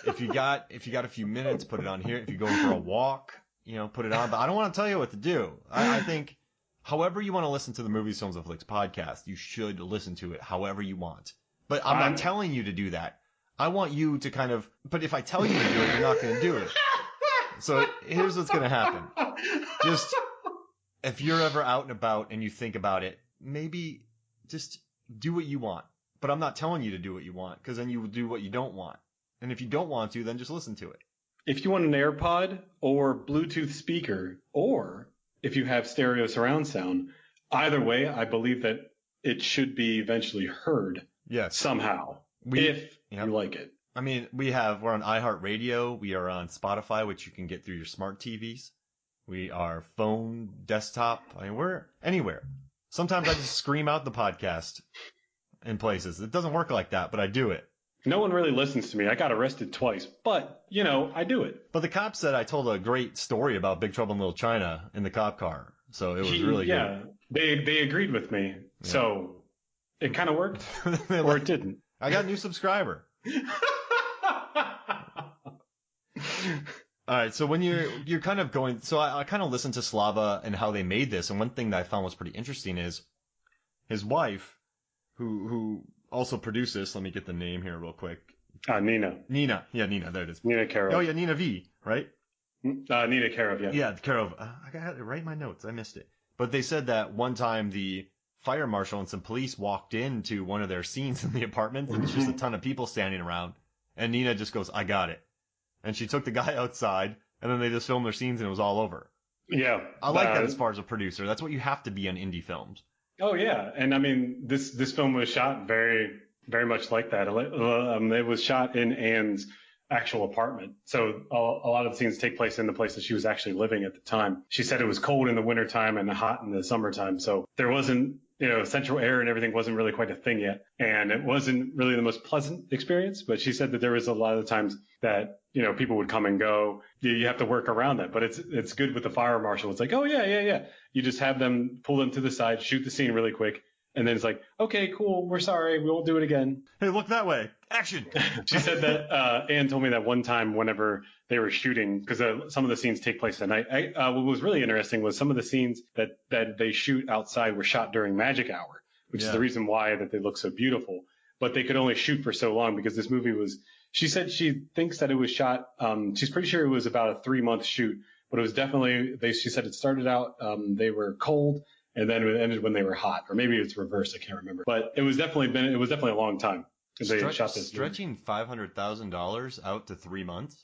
if you got a few minutes, put it on here. If you're going for a walk, you know, put it on. But I don't want to tell you what to do. I think, however you want to listen to the Movies, Films, and Flicks podcast, you should listen to it however you want. But I'm not telling you to do that. I want you to kind of. But if I tell you to do it, you're not going to do it. So here's what's going to happen. Just if you're ever out and about and you think about it, maybe just do what you want. But I'm not telling you to do what you want, because then you will do what you don't want. And if you don't want to, then just listen to it. If you want an AirPod or Bluetooth speaker, or if you have stereo surround sound, either way, I believe that it should be eventually heard somehow, if you like it. I mean, we're on iHeartRadio. We are on Spotify, which you can get through your smart TVs. We are phone, desktop. I mean, we're anywhere. Sometimes I just scream out the podcast in places. It doesn't work like that, but I do it. No one really listens to me. I got arrested twice, but, you know, I do it. But the cop said I told a great story about Big Trouble in Little China in the cop car. So it was really good. Yeah, they agreed with me. Yeah. So it kind of worked, or it didn't. I got a new subscriber. All right, so when you're kind of going, so I kind of listened to Slava and how they made this, and one thing that I found was pretty interesting is his wife, who also produced this. Let me get the name here real quick. Nina. Yeah, Nina. There it is. Nina Karov. Oh yeah, Nina V. Right? Nina Karov. Yeah. Yeah, Karov. I got it right in my notes. I missed it. But they said that one time the fire marshal and some police walked into one of their scenes in the apartment, and there's just a ton of people standing around, and Nina just goes, "I got it." And she took the guy outside, and then they just filmed their scenes, and it was all over. Yeah. I like that as far as a producer. That's what you have to be on indie films. Oh, yeah. And, I mean, this film was shot very, very much like that. It was shot in Anne's actual apartment. So a lot of the scenes take place in the place that she was actually living at the time. She said it was cold in the wintertime and hot in the summertime. So there wasn't, central air and everything wasn't really quite a thing yet. And it wasn't really the most pleasant experience. But she said that there was a lot of times that, people would come and go. You have to work around that. But it's good with the fire marshal. It's like, oh, yeah. You just have them pull them to the side, shoot the scene really quick. And then it's like, okay, cool. We're sorry. We won't do it again. Hey, look that way. Action. She said that Anne told me that one time whenever they were shooting, because some of the scenes take place at night. What was really interesting was some of the scenes that they shoot outside were shot during magic hour, which is the reason why that they look so beautiful. But they could only shoot for so long because this movie was, she said she thinks that it was shot, she's pretty sure it was about a 3-month shoot, but it was definitely, she said it started out, they were cold, and then it ended when they were hot, or maybe it's reversed. I can't remember, but it was definitely a long time. They shot this stretching $500,000 out to 3 months.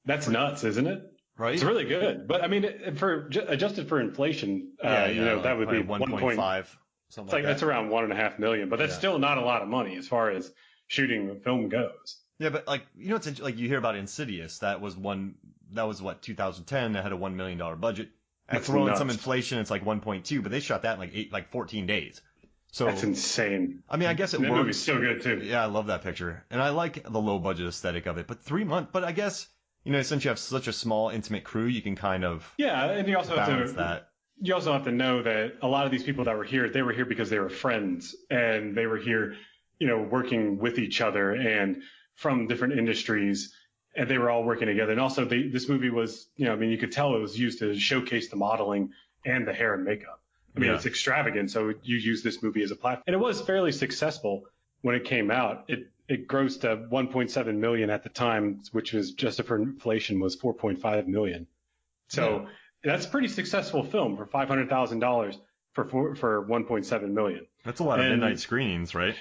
That's nuts, isn't it? Right. It's really good, but I mean, for adjusted for inflation, that would be 1.5. something It's like like that's that. around 1.5 million, but that's Yeah. still not a lot of money as far as shooting a film goes. Yeah, but like it's like you hear about Insidious. That was what 2010. That had a $1 million budget. And That's throw in some nuts. inflation, it's like 1.2. But they shot that in like 14 days. So That's insane. I mean, I guess it That movie's works. so good too. Yeah, I love that picture, and I like the low budget aesthetic of it. But 3 months. But I guess since you have such a small, intimate crew, you can kind of Yeah, and you also have balance to that. you also have to know that a lot of these people that were here, they were here because they were friends and they were here, working with each other and from different industries, and they were all working together. And also, this movie was, you could tell it was used to showcase the modeling and the hair and makeup. I mean, Yeah. it's extravagant, so you use this movie as a platform. And it was fairly successful when it came out. It grossed 1.7 million at the time, which was adjusted for inflation was 4.5 million. So that's a pretty successful film for $500,000 for 1.7 million. That's a lot of And- midnight screenings, right?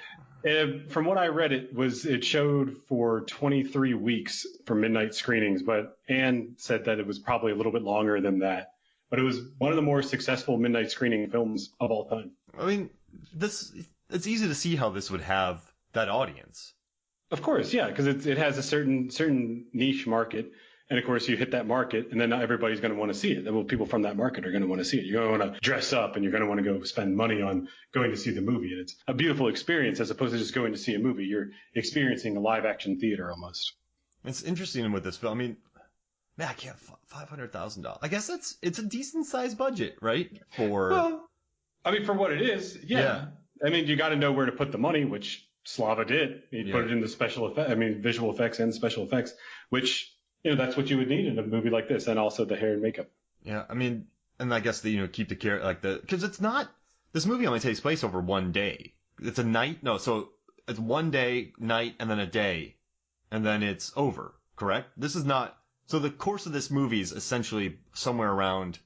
From what I read, it showed for 23 weeks for midnight screenings, but Anne said that it was probably a little bit longer than that. But it was one of the more successful midnight screening films of all time. I mean, it's easy to see how this would have that audience. Of course, yeah, because it has a certain niche market, and of course you hit that market, and then not everybody's going to want to see it. Well, people from that market are going to want to see it. You're going to want to dress up, and you're going to want to go spend money on going to see the movie, and it's a beautiful experience as opposed to just going to see a movie. You're experiencing a live action theater almost. It's interesting with this film. I mean, man, I can't $500,000. I guess it's a decent sized budget, right? Well, I mean, for what it is, yeah. I mean, you got to know where to put the money, which Slava did. He put it in the visual effects and special effects, which that's what you would need in a movie like this, and also the hair and makeup. Yeah, I mean, and I guess keep the care because it's not. This movie only takes place over one day. It's a night. No, so it's one day, night, and then a day, and then it's over. Correct? This is not. So the course of this movie is essentially somewhere around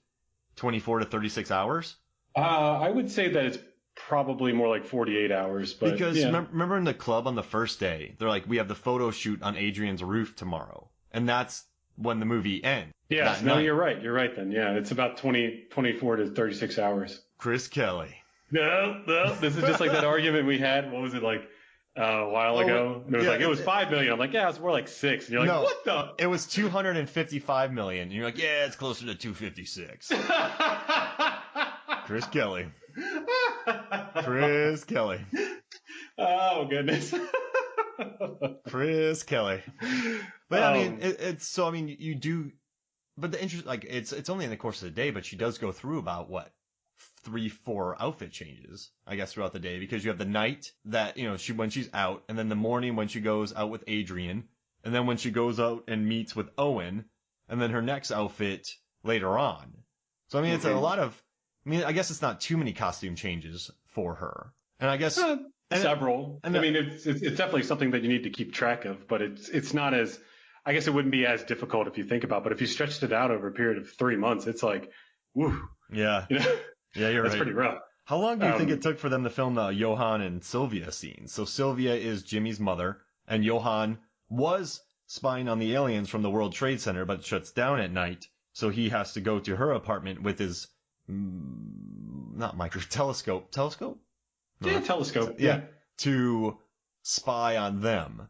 24 to 36 hours. I would say that it's probably more like 48 hours. But Because yeah. remember in the club on the first day, they're like, we have the photo shoot on Adrian's roof tomorrow. And that's when the movie ends. Yes, no, you're right. You're right then. Yeah, it's about 24 to 36 hours. Chris Kelly. No, this is just like that argument we had. What was it like a while ago? And it was yeah, like, it was 5 million. I'm like, yeah, it's more like 6. And you're like, No. what the? It was 255 million. And you're like, yeah, it's closer to 256. Chris Kelly. Chris Kelly. Oh, goodness. Chris Kelly. But I mean, it's so, I mean, you do, but the interest, like, it's only in the course of the day, but she does go through about what? 3-4 outfit changes, I guess, throughout the day, because you have the night that, when she's out, and then the morning when she goes out with Adrian, and then when she goes out and meets with Owen, and then her next outfit later on. So, I mean, it's a lot of, I guess it's not too many costume changes for her. And I guess, several. and I mean, it's definitely something that you need to keep track of, but it's not as, I guess it wouldn't be as difficult if you think about, but if you stretched it out over a period of 3 months, it's like, woo. yeah. Yeah, you're That's right. pretty rough. How long do you think it took for them to film the Johan and Sylvia scenes? So Sylvia is Jimmy's mother, and Johan was spying on the aliens from the World Trade Center, but shuts down at night, so he has to go to her apartment with his, telescope. Telescope? No, Yeah, telescope. Yeah, to spy on them.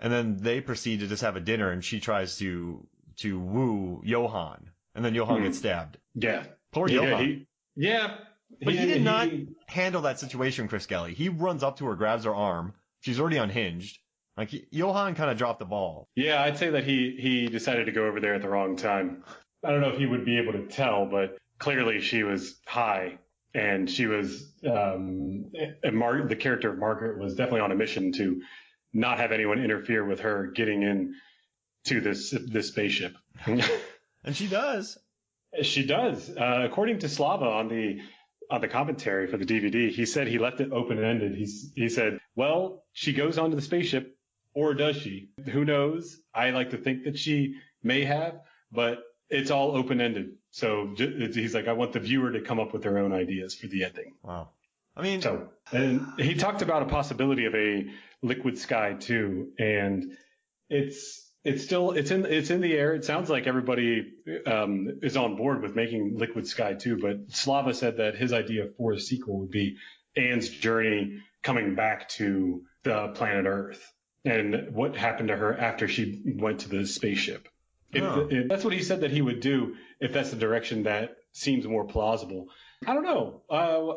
And then they proceed to just have a dinner, and she tries to woo Johan, and then Johan gets stabbed. Yeah. Poor Johan. But he did not handle that situation, Chris Kelly. He runs up to her, grabs her arm. She's already unhinged. Like, Johan kind of dropped the ball. Yeah, I'd say that he decided to go over there at the wrong time. I don't know if he would be able to tell, but clearly she was high, and she was the character of Margaret was definitely on a mission to not have anyone interfere with her getting in to this spaceship. And she does. She does. According to Slava on the commentary for the DVD, he said he left it open-ended. He said, well, she goes onto the spaceship, or does she? Who knows? I like to think that she may have, but it's all open-ended. So he's like, I want the viewer to come up with their own ideas for the ending. Wow. I mean, and he talked about a possibility of a Liquid Sky too, and it's in the air. It sounds like everybody is on board with making Liquid Sky 2, but Slava said that his idea for a sequel would be Anne's journey coming back to the planet Earth and what happened to her after she went to the spaceship. Oh. If that's what he said that he would do, if that's the direction that seems more plausible. I don't know.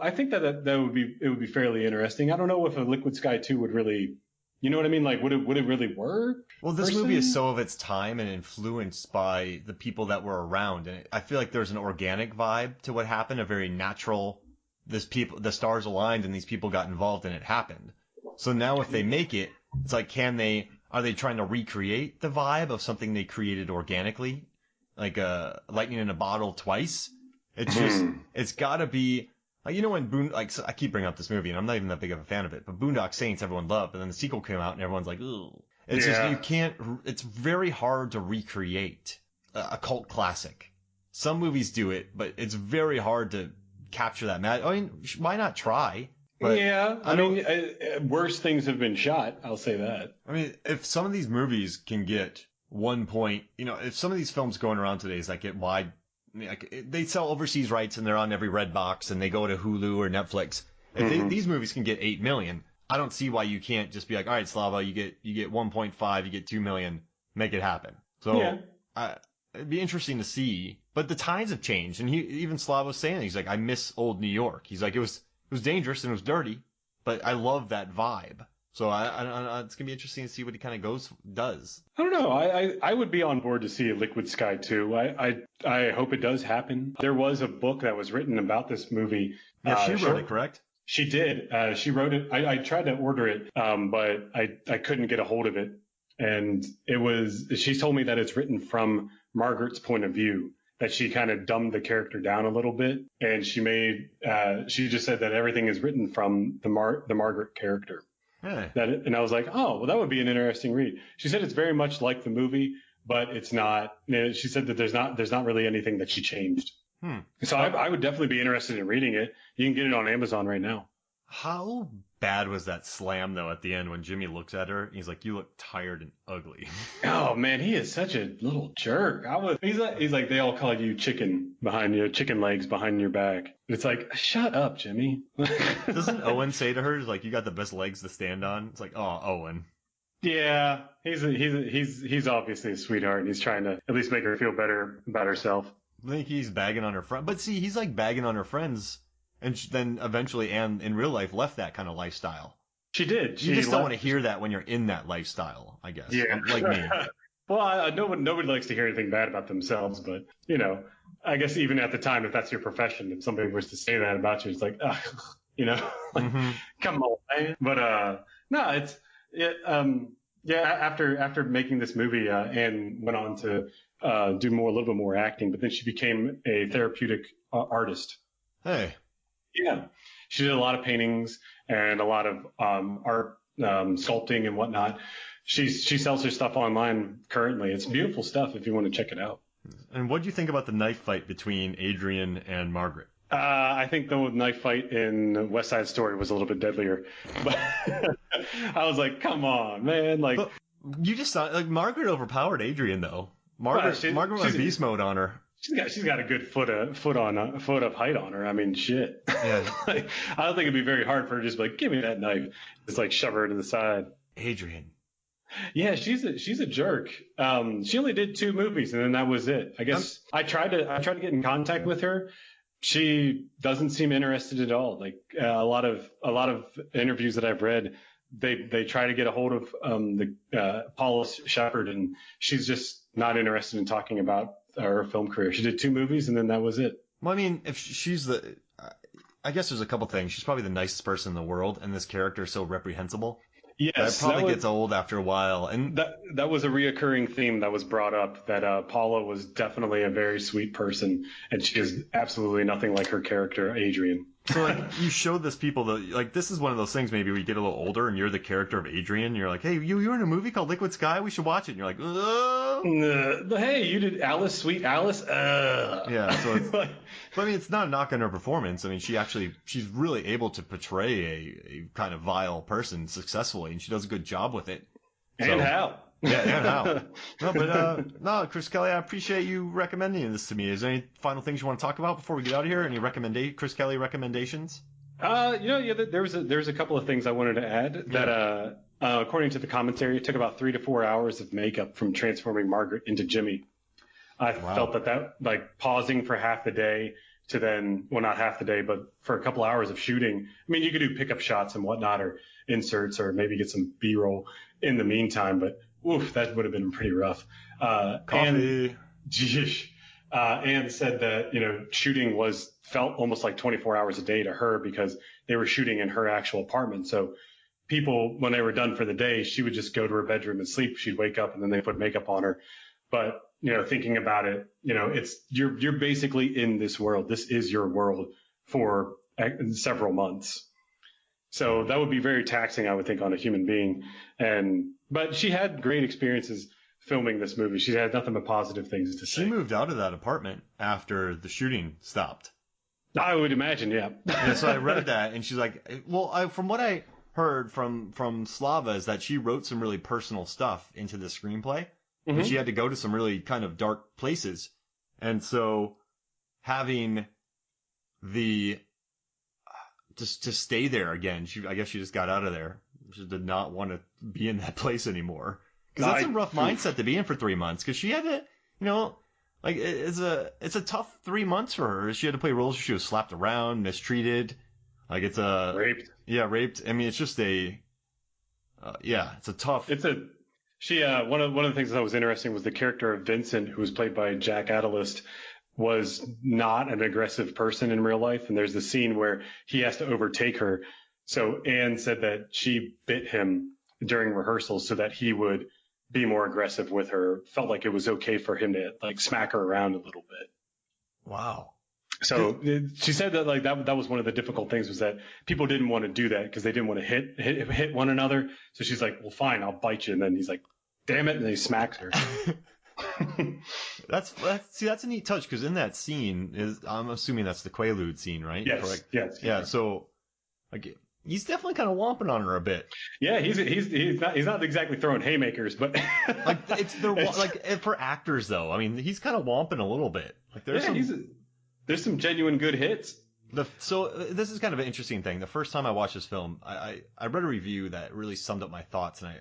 I think that would be fairly interesting. I don't know if a Liquid Sky 2 would really, you know what I mean? Like, would it really work? Well, this movie is so of its time and influenced by the people that were around, and I feel like there's an organic vibe to what happened, a very natural. The stars aligned, and these people got involved, and it happened. So now, if they make it, it's like, are they trying to recreate the vibe of something they created organically, like lightning in a bottle twice? It's got to be. Like, you know when so I keep bringing up this movie, and I'm not even that big of a fan of it, but Boondock Saints everyone loved, but then the sequel came out and everyone's like, ooh. It's just, you can't, it's very hard to recreate a cult classic. Some movies do it, but it's very hard to capture that. I mean, why not try? But yeah, I mean, worse things have been shot, I'll say that. I mean, if some of these movies can get 1 point, if some of these films going around today is like get wide, like they sell overseas rights and they're on every red box and they go to Hulu or Netflix. If these movies can get 8 million, I don't see why you can't just be like, all right, Slava, you get 1.5, you get 2 million, make it happen. So it'd be interesting to see. But the times have changed, and even Slava was saying, he's like, I miss old New York. He's like, it was dangerous and it was dirty, but I love that vibe. So it's gonna be interesting to see what he kind of does. I don't know. I would be on board to see a Liquid Sky 2. I hope it does happen. There was a book that was written about this movie. Yeah, she wrote it, correct? She did. She wrote it. I tried to order it, but I couldn't get a hold of it. And she told me that it's written from Margaret's point of view, that she kind of dumbed the character down a little bit. And she just said that everything is written from the Margaret character. Hey. And I was like, oh, well, that would be an interesting read. She said it's very much like the movie, but it's not. She said that there's not really anything that she changed. So I would definitely be interested in reading it. You can get it on Amazon right now. How bad was that slam though at the end when Jimmy looks at her? He's like, "You look tired and ugly." Oh man, he is such a little jerk. He's like they all call you chicken legs behind your back. It's like, shut up, Jimmy. Doesn't Owen say to her, like, "You got the best legs to stand on"? It's like, oh, Owen. Yeah, he's obviously a sweetheart, and he's trying to at least make her feel better about herself. I think he's bagging on her friend, but see, he's like bagging on her friends. And then eventually Anne, in real life, left that kind of lifestyle. She did. You just don't want to hear that when you're in that lifestyle, I guess. Yeah. Like me. Well, nobody likes to hear anything bad about themselves, but, I guess even at the time, if that's your profession, if somebody was to say that about you, it's like, come on, man. But, no, after making this movie, Anne went on to do a little bit more acting, but then she became a therapeutic artist. Hey. Yeah, she did a lot of paintings and a lot of art, sculpting and whatnot. She sells her stuff online currently. It's beautiful stuff if you want to check it out. And what do you think about the knife fight between Adrian and Margaret? I think the knife fight in West Side Story was a little bit deadlier. But I was like, come on, man. Like, but you just thought, like, Margaret overpowered Adrian, though. Margaret went beast mode on her. She's got a good foot of height on her. I mean, shit. Yeah. Like, I don't think it'd be very hard for her to just be like, give me that knife. Just like shove her to the side. Adrian. Yeah, she's a jerk. She only did 2 movies and then that was it. I guess I tried to get in contact with her. She doesn't seem interested at all. Like a lot of interviews that I've read, they try to get a hold of Paula Shepherd, and she's just not interested in talking about her film career. She did 2 movies and then that was it. Well, I mean, if she's I guess there's a couple things. She's probably the nicest person in the world, and this character is so reprehensible. Yes, that probably gets old after a while. And that was a reoccurring theme that was brought up, that Paula was definitely a very sweet person, and she is absolutely nothing like her character, Adrian. So, like, you showed this people that, like, this is one of those things maybe we get a little older and you're the character of Adrian. And you're like, hey, you're in a movie called Liquid Sky? We should watch it. And you're like, hey, you did Alice, sweet Alice? Yeah, so it's, but I mean, it's not a knock on her performance. I mean, she's really able to portray a kind of vile person successfully, and she does a good job with it. And how? Yeah, and how. No, Chris Kelly, I appreciate you recommending this to me. Is there any final things you want to talk about before we get out of here? Any Chris Kelly recommendations? Yeah, there's a couple of things I wanted to add that, according to the commentary, it took about 3 to 4 hours of makeup from transforming Margaret into Jimmy. I felt Wow. that like pausing for half the day to then, well, not half the day, but for a couple hours of shooting. I mean, you could do pickup shots and whatnot, or inserts, or maybe get some B-roll in the meantime, but oof, that would have been pretty rough. And Coffee. Geesh. Anne said that, shooting felt almost like 24 hours a day to her because they were shooting in her actual apartment. So people, when they were done for the day, she would just go to her bedroom and sleep. She'd wake up and then they put makeup on her. But, thinking about it, you're basically in this world. This is your world for several months. So that would be very taxing, I would think, on a human being. But she had great experiences filming this movie. She had nothing but positive things to She say. moved out of that apartment after the shooting stopped. I would imagine, yeah. Yeah, so I read that, and she's like, well, from what I heard from Slava is that she wrote some really personal stuff into the screenplay, and she Hmm. had to go to some really kind of dark places, and so having the just to stay there again, I guess she just got out of there. She did not want to be in that place anymore because that's a rough mindset to be in for 3 months. Because she had to, like it's a tough 3 months for her. She had to play roles where she was slapped around, mistreated. Like it's a Raped. yeah, raped. I mean, it's just it's a tough. It's a she one of the things that was interesting was the character of Vincent, who was played by Jack Adelist, was not an aggressive person in real life. And there's the scene where he has to overtake her. So Anne said that she bit him during rehearsals so that he would be more aggressive with her. Felt like it was okay for him to like smack her around a little bit. Wow. So she said that like that was one of the difficult things was that people didn't want to do that because they didn't want to hit one another. So she's like, well, fine, I'll bite you. And then he's like, damn it. And then he smacks her. That's a neat touch because in that scene I'm assuming that's the Quaalude scene, right? Yes. Correct. Yes. Yeah. So like he's definitely kind of womping on her a bit. Yeah. He's not exactly throwing haymakers, but Like for actors though. I mean, he's kind of womping a little bit. Like there's some genuine good hits. So this is kind of an interesting thing. The first time I watched this film, I read a review that really summed up my thoughts, and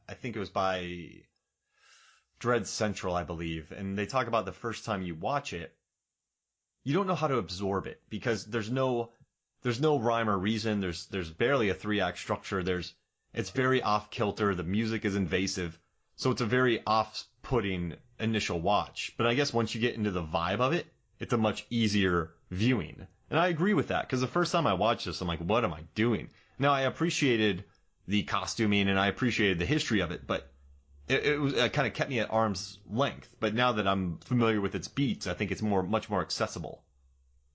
I think it was by Dread Central, I believe, and they talk about the first time you watch it, you don't know how to absorb it because there's no rhyme or reason. There's barely a 3-act structure. It's very off kilter. The music is invasive, so it's a very off-putting initial watch. But I guess once you get into the vibe of it, it's a much easier viewing. And I agree with that because the first time I watched this, I'm like, what am I doing? Now I appreciated the costuming and I appreciated the history of it, but it kind of kept me at arm's length. But now that I'm familiar with its beats, I think it's much more accessible.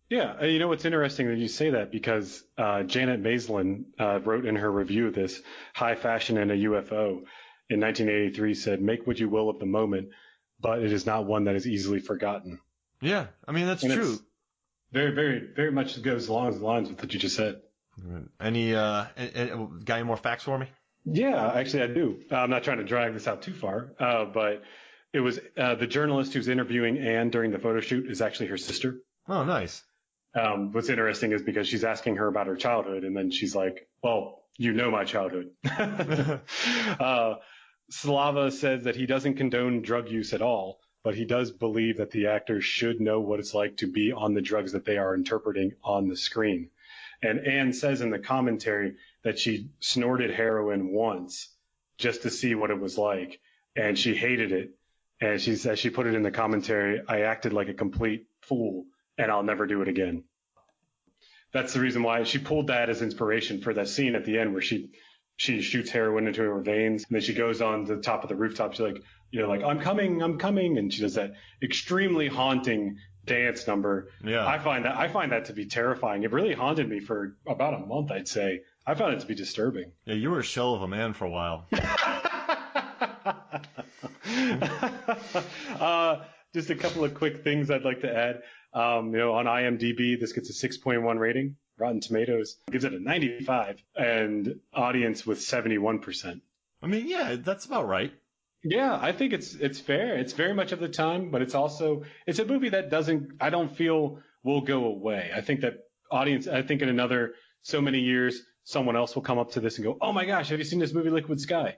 Yeah, you know what's interesting that you say that because Janet Maslin wrote in her review of this High Fashion and a UFO in 1983 said, "Make what you will of the moment, but it is not one that is easily forgotten." Yeah, I mean that's true. Very, very, very much goes along the lines with what you just said. Got any more facts for me? Yeah, actually, I do. I'm not trying to drag this out too far, but it was the journalist who's interviewing Anne during the photo shoot is actually her sister. Oh, nice. What's interesting is because she's asking her about her childhood, and then she's like, "Well, you know my childhood." Slava says that he doesn't condone drug use at all, but he does believe that the actors should know what it's like to be on the drugs that they are interpreting on the screen. And Anne says in the commentary that she snorted heroin once just to see what it was like, and she hated it. And she says she put it in the commentary, "I acted like a complete fool, and I'll never do it again." That's the reason why she pulled that as inspiration for that scene at the end where she shoots heroin into her veins, and then she goes on the top of the rooftop. She's like, like, I'm coming, and she does that extremely haunting dance number. Yeah. I find that to be terrifying. It really haunted me for about a month, I'd say. I found it to be disturbing. Yeah, you were a shell of a man for a while. Just a couple of quick things I'd like to add. On IMDb, this gets a 6.1 rating. Rotten Tomatoes gives it a 95, and audience with 71%. I mean, yeah, that's about right. Yeah, I think it's fair. It's very much of the time, but it's a movie that I don't feel will go away. I think that I think in another so many years, someone else will come up to this and go, "Oh my gosh, have you seen this movie Liquid Sky?"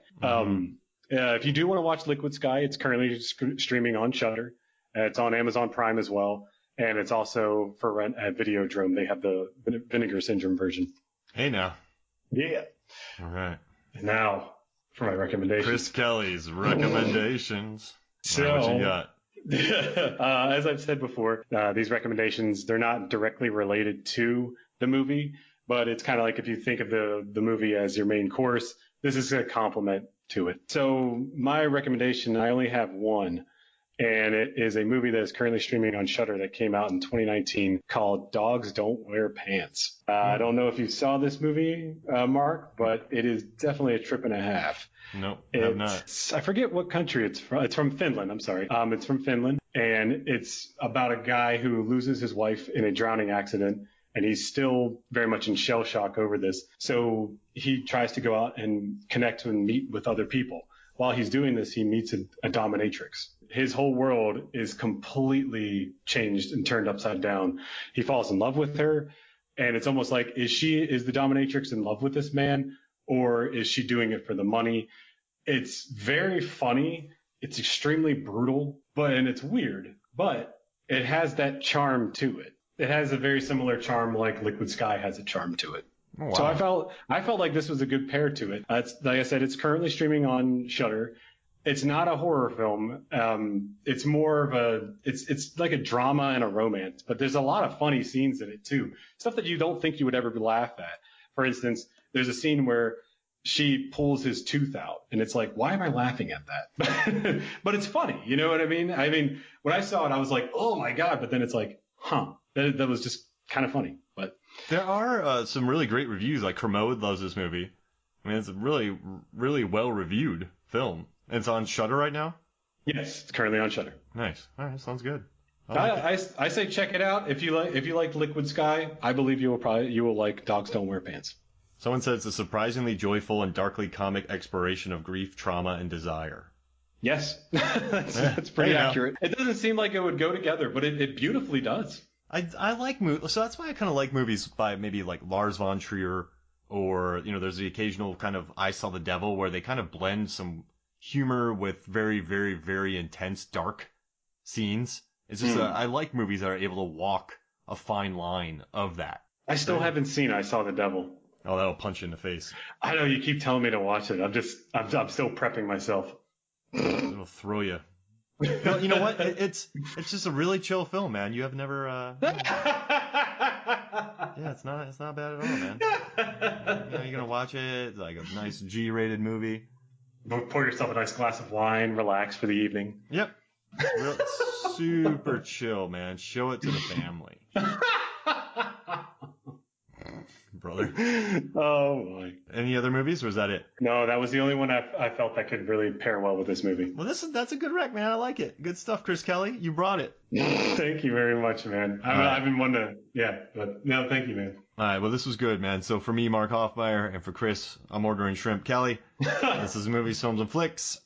If you do want to watch Liquid Sky, it's currently streaming on Shudder. It's on Amazon Prime as well, and it's also for rent at Videodrome. They have the Vinegar Syndrome version. Hey now. Yeah. All right. And now for my recommendations. Chris Kelly's recommendations. So, all right, what you got? As I've said before, these recommendations, they're not directly related to the movie, but it's kind of like if you think of the movie as your main course, this is a complement to it. So my recommendation, I only have one, and it is a movie that is currently streaming on Shudder that came out in 2019 called Dogs Don't Wear Pants. I don't know if you saw this movie, Mark, but it is definitely a trip and a half. Nope, I have not. I forget what country it's from. It's from Finland. I'm sorry. It's from Finland, and it's about a guy who loses his wife in a drowning accident, and he's still very much in shell shock over this. So he tries to go out and connect and meet with other people. While he's doing this, he meets a dominatrix. His whole world is completely changed and turned upside down. He falls in love with her, and it's almost like, is the dominatrix in love with this man, or is she doing it for the money? It's very funny. It's extremely brutal, and it's weird, but it has that charm to it. It has a very similar charm like Liquid Sky has a charm to it. Oh, wow. So I felt like this was a good pair to it. It's, like I said, it's currently streaming on Shudder. It's not a horror film. It's more of it's like a drama and a romance, but there's a lot of funny scenes in it too. Stuff that you don't think you would ever laugh at. For instance, there's a scene where she pulls his tooth out, and it's like, why am I laughing at that? But it's funny, you know what I mean? I mean, when I saw it, I was like, oh my God, but then it's like, that was just kind of funny. But there are some really great reviews. Like Kermode loves this movie. I mean, it's a really, really well reviewed film. And it's on Shudder right now? Yes, it's currently on Shudder. Nice. All right, sounds good. I say check it out. If you like Liquid Sky, I believe you will like Dogs Don't Wear Pants. Someone said it's a surprisingly joyful and darkly comic exploration of grief, trauma, and desire. Yes, that's pretty accurate. It doesn't seem like it would go together, but it beautifully does. I like movies, so that's why I kind of like movies by maybe like Lars von Trier, or there's the occasional kind of I Saw the Devil where they kind of blend some humor with very, very, very intense dark scenes. It's just I like movies that are able to walk a fine line of that. I still haven't seen I Saw the Devil. Oh, that'll punch you in the face. I know, you keep telling me to watch it. I'm still prepping myself. It'll throw you. Well, you know what? It's just a really chill film, man. You have never. Yeah, it's not bad at all, man. You're gonna watch it. It's like a nice G-rated movie. Pour yourself a nice glass of wine, relax for the evening. Yep. Super chill, man. Show it to the family. Brother. Oh boy. Any other movies, or was that it? No, that was the only one I felt that could really pair well with this movie. Well, that's a good rec, man. I like it. Good stuff, Chris Kelly. You brought it. Thank you very much, man. I've been wanting to, but no, thank you, man. All right, well, this was good, man. So for me, Mark Hoffmeyer, and for Chris, I'm ordering shrimp Kelly. This is Movies, Films, and Flicks.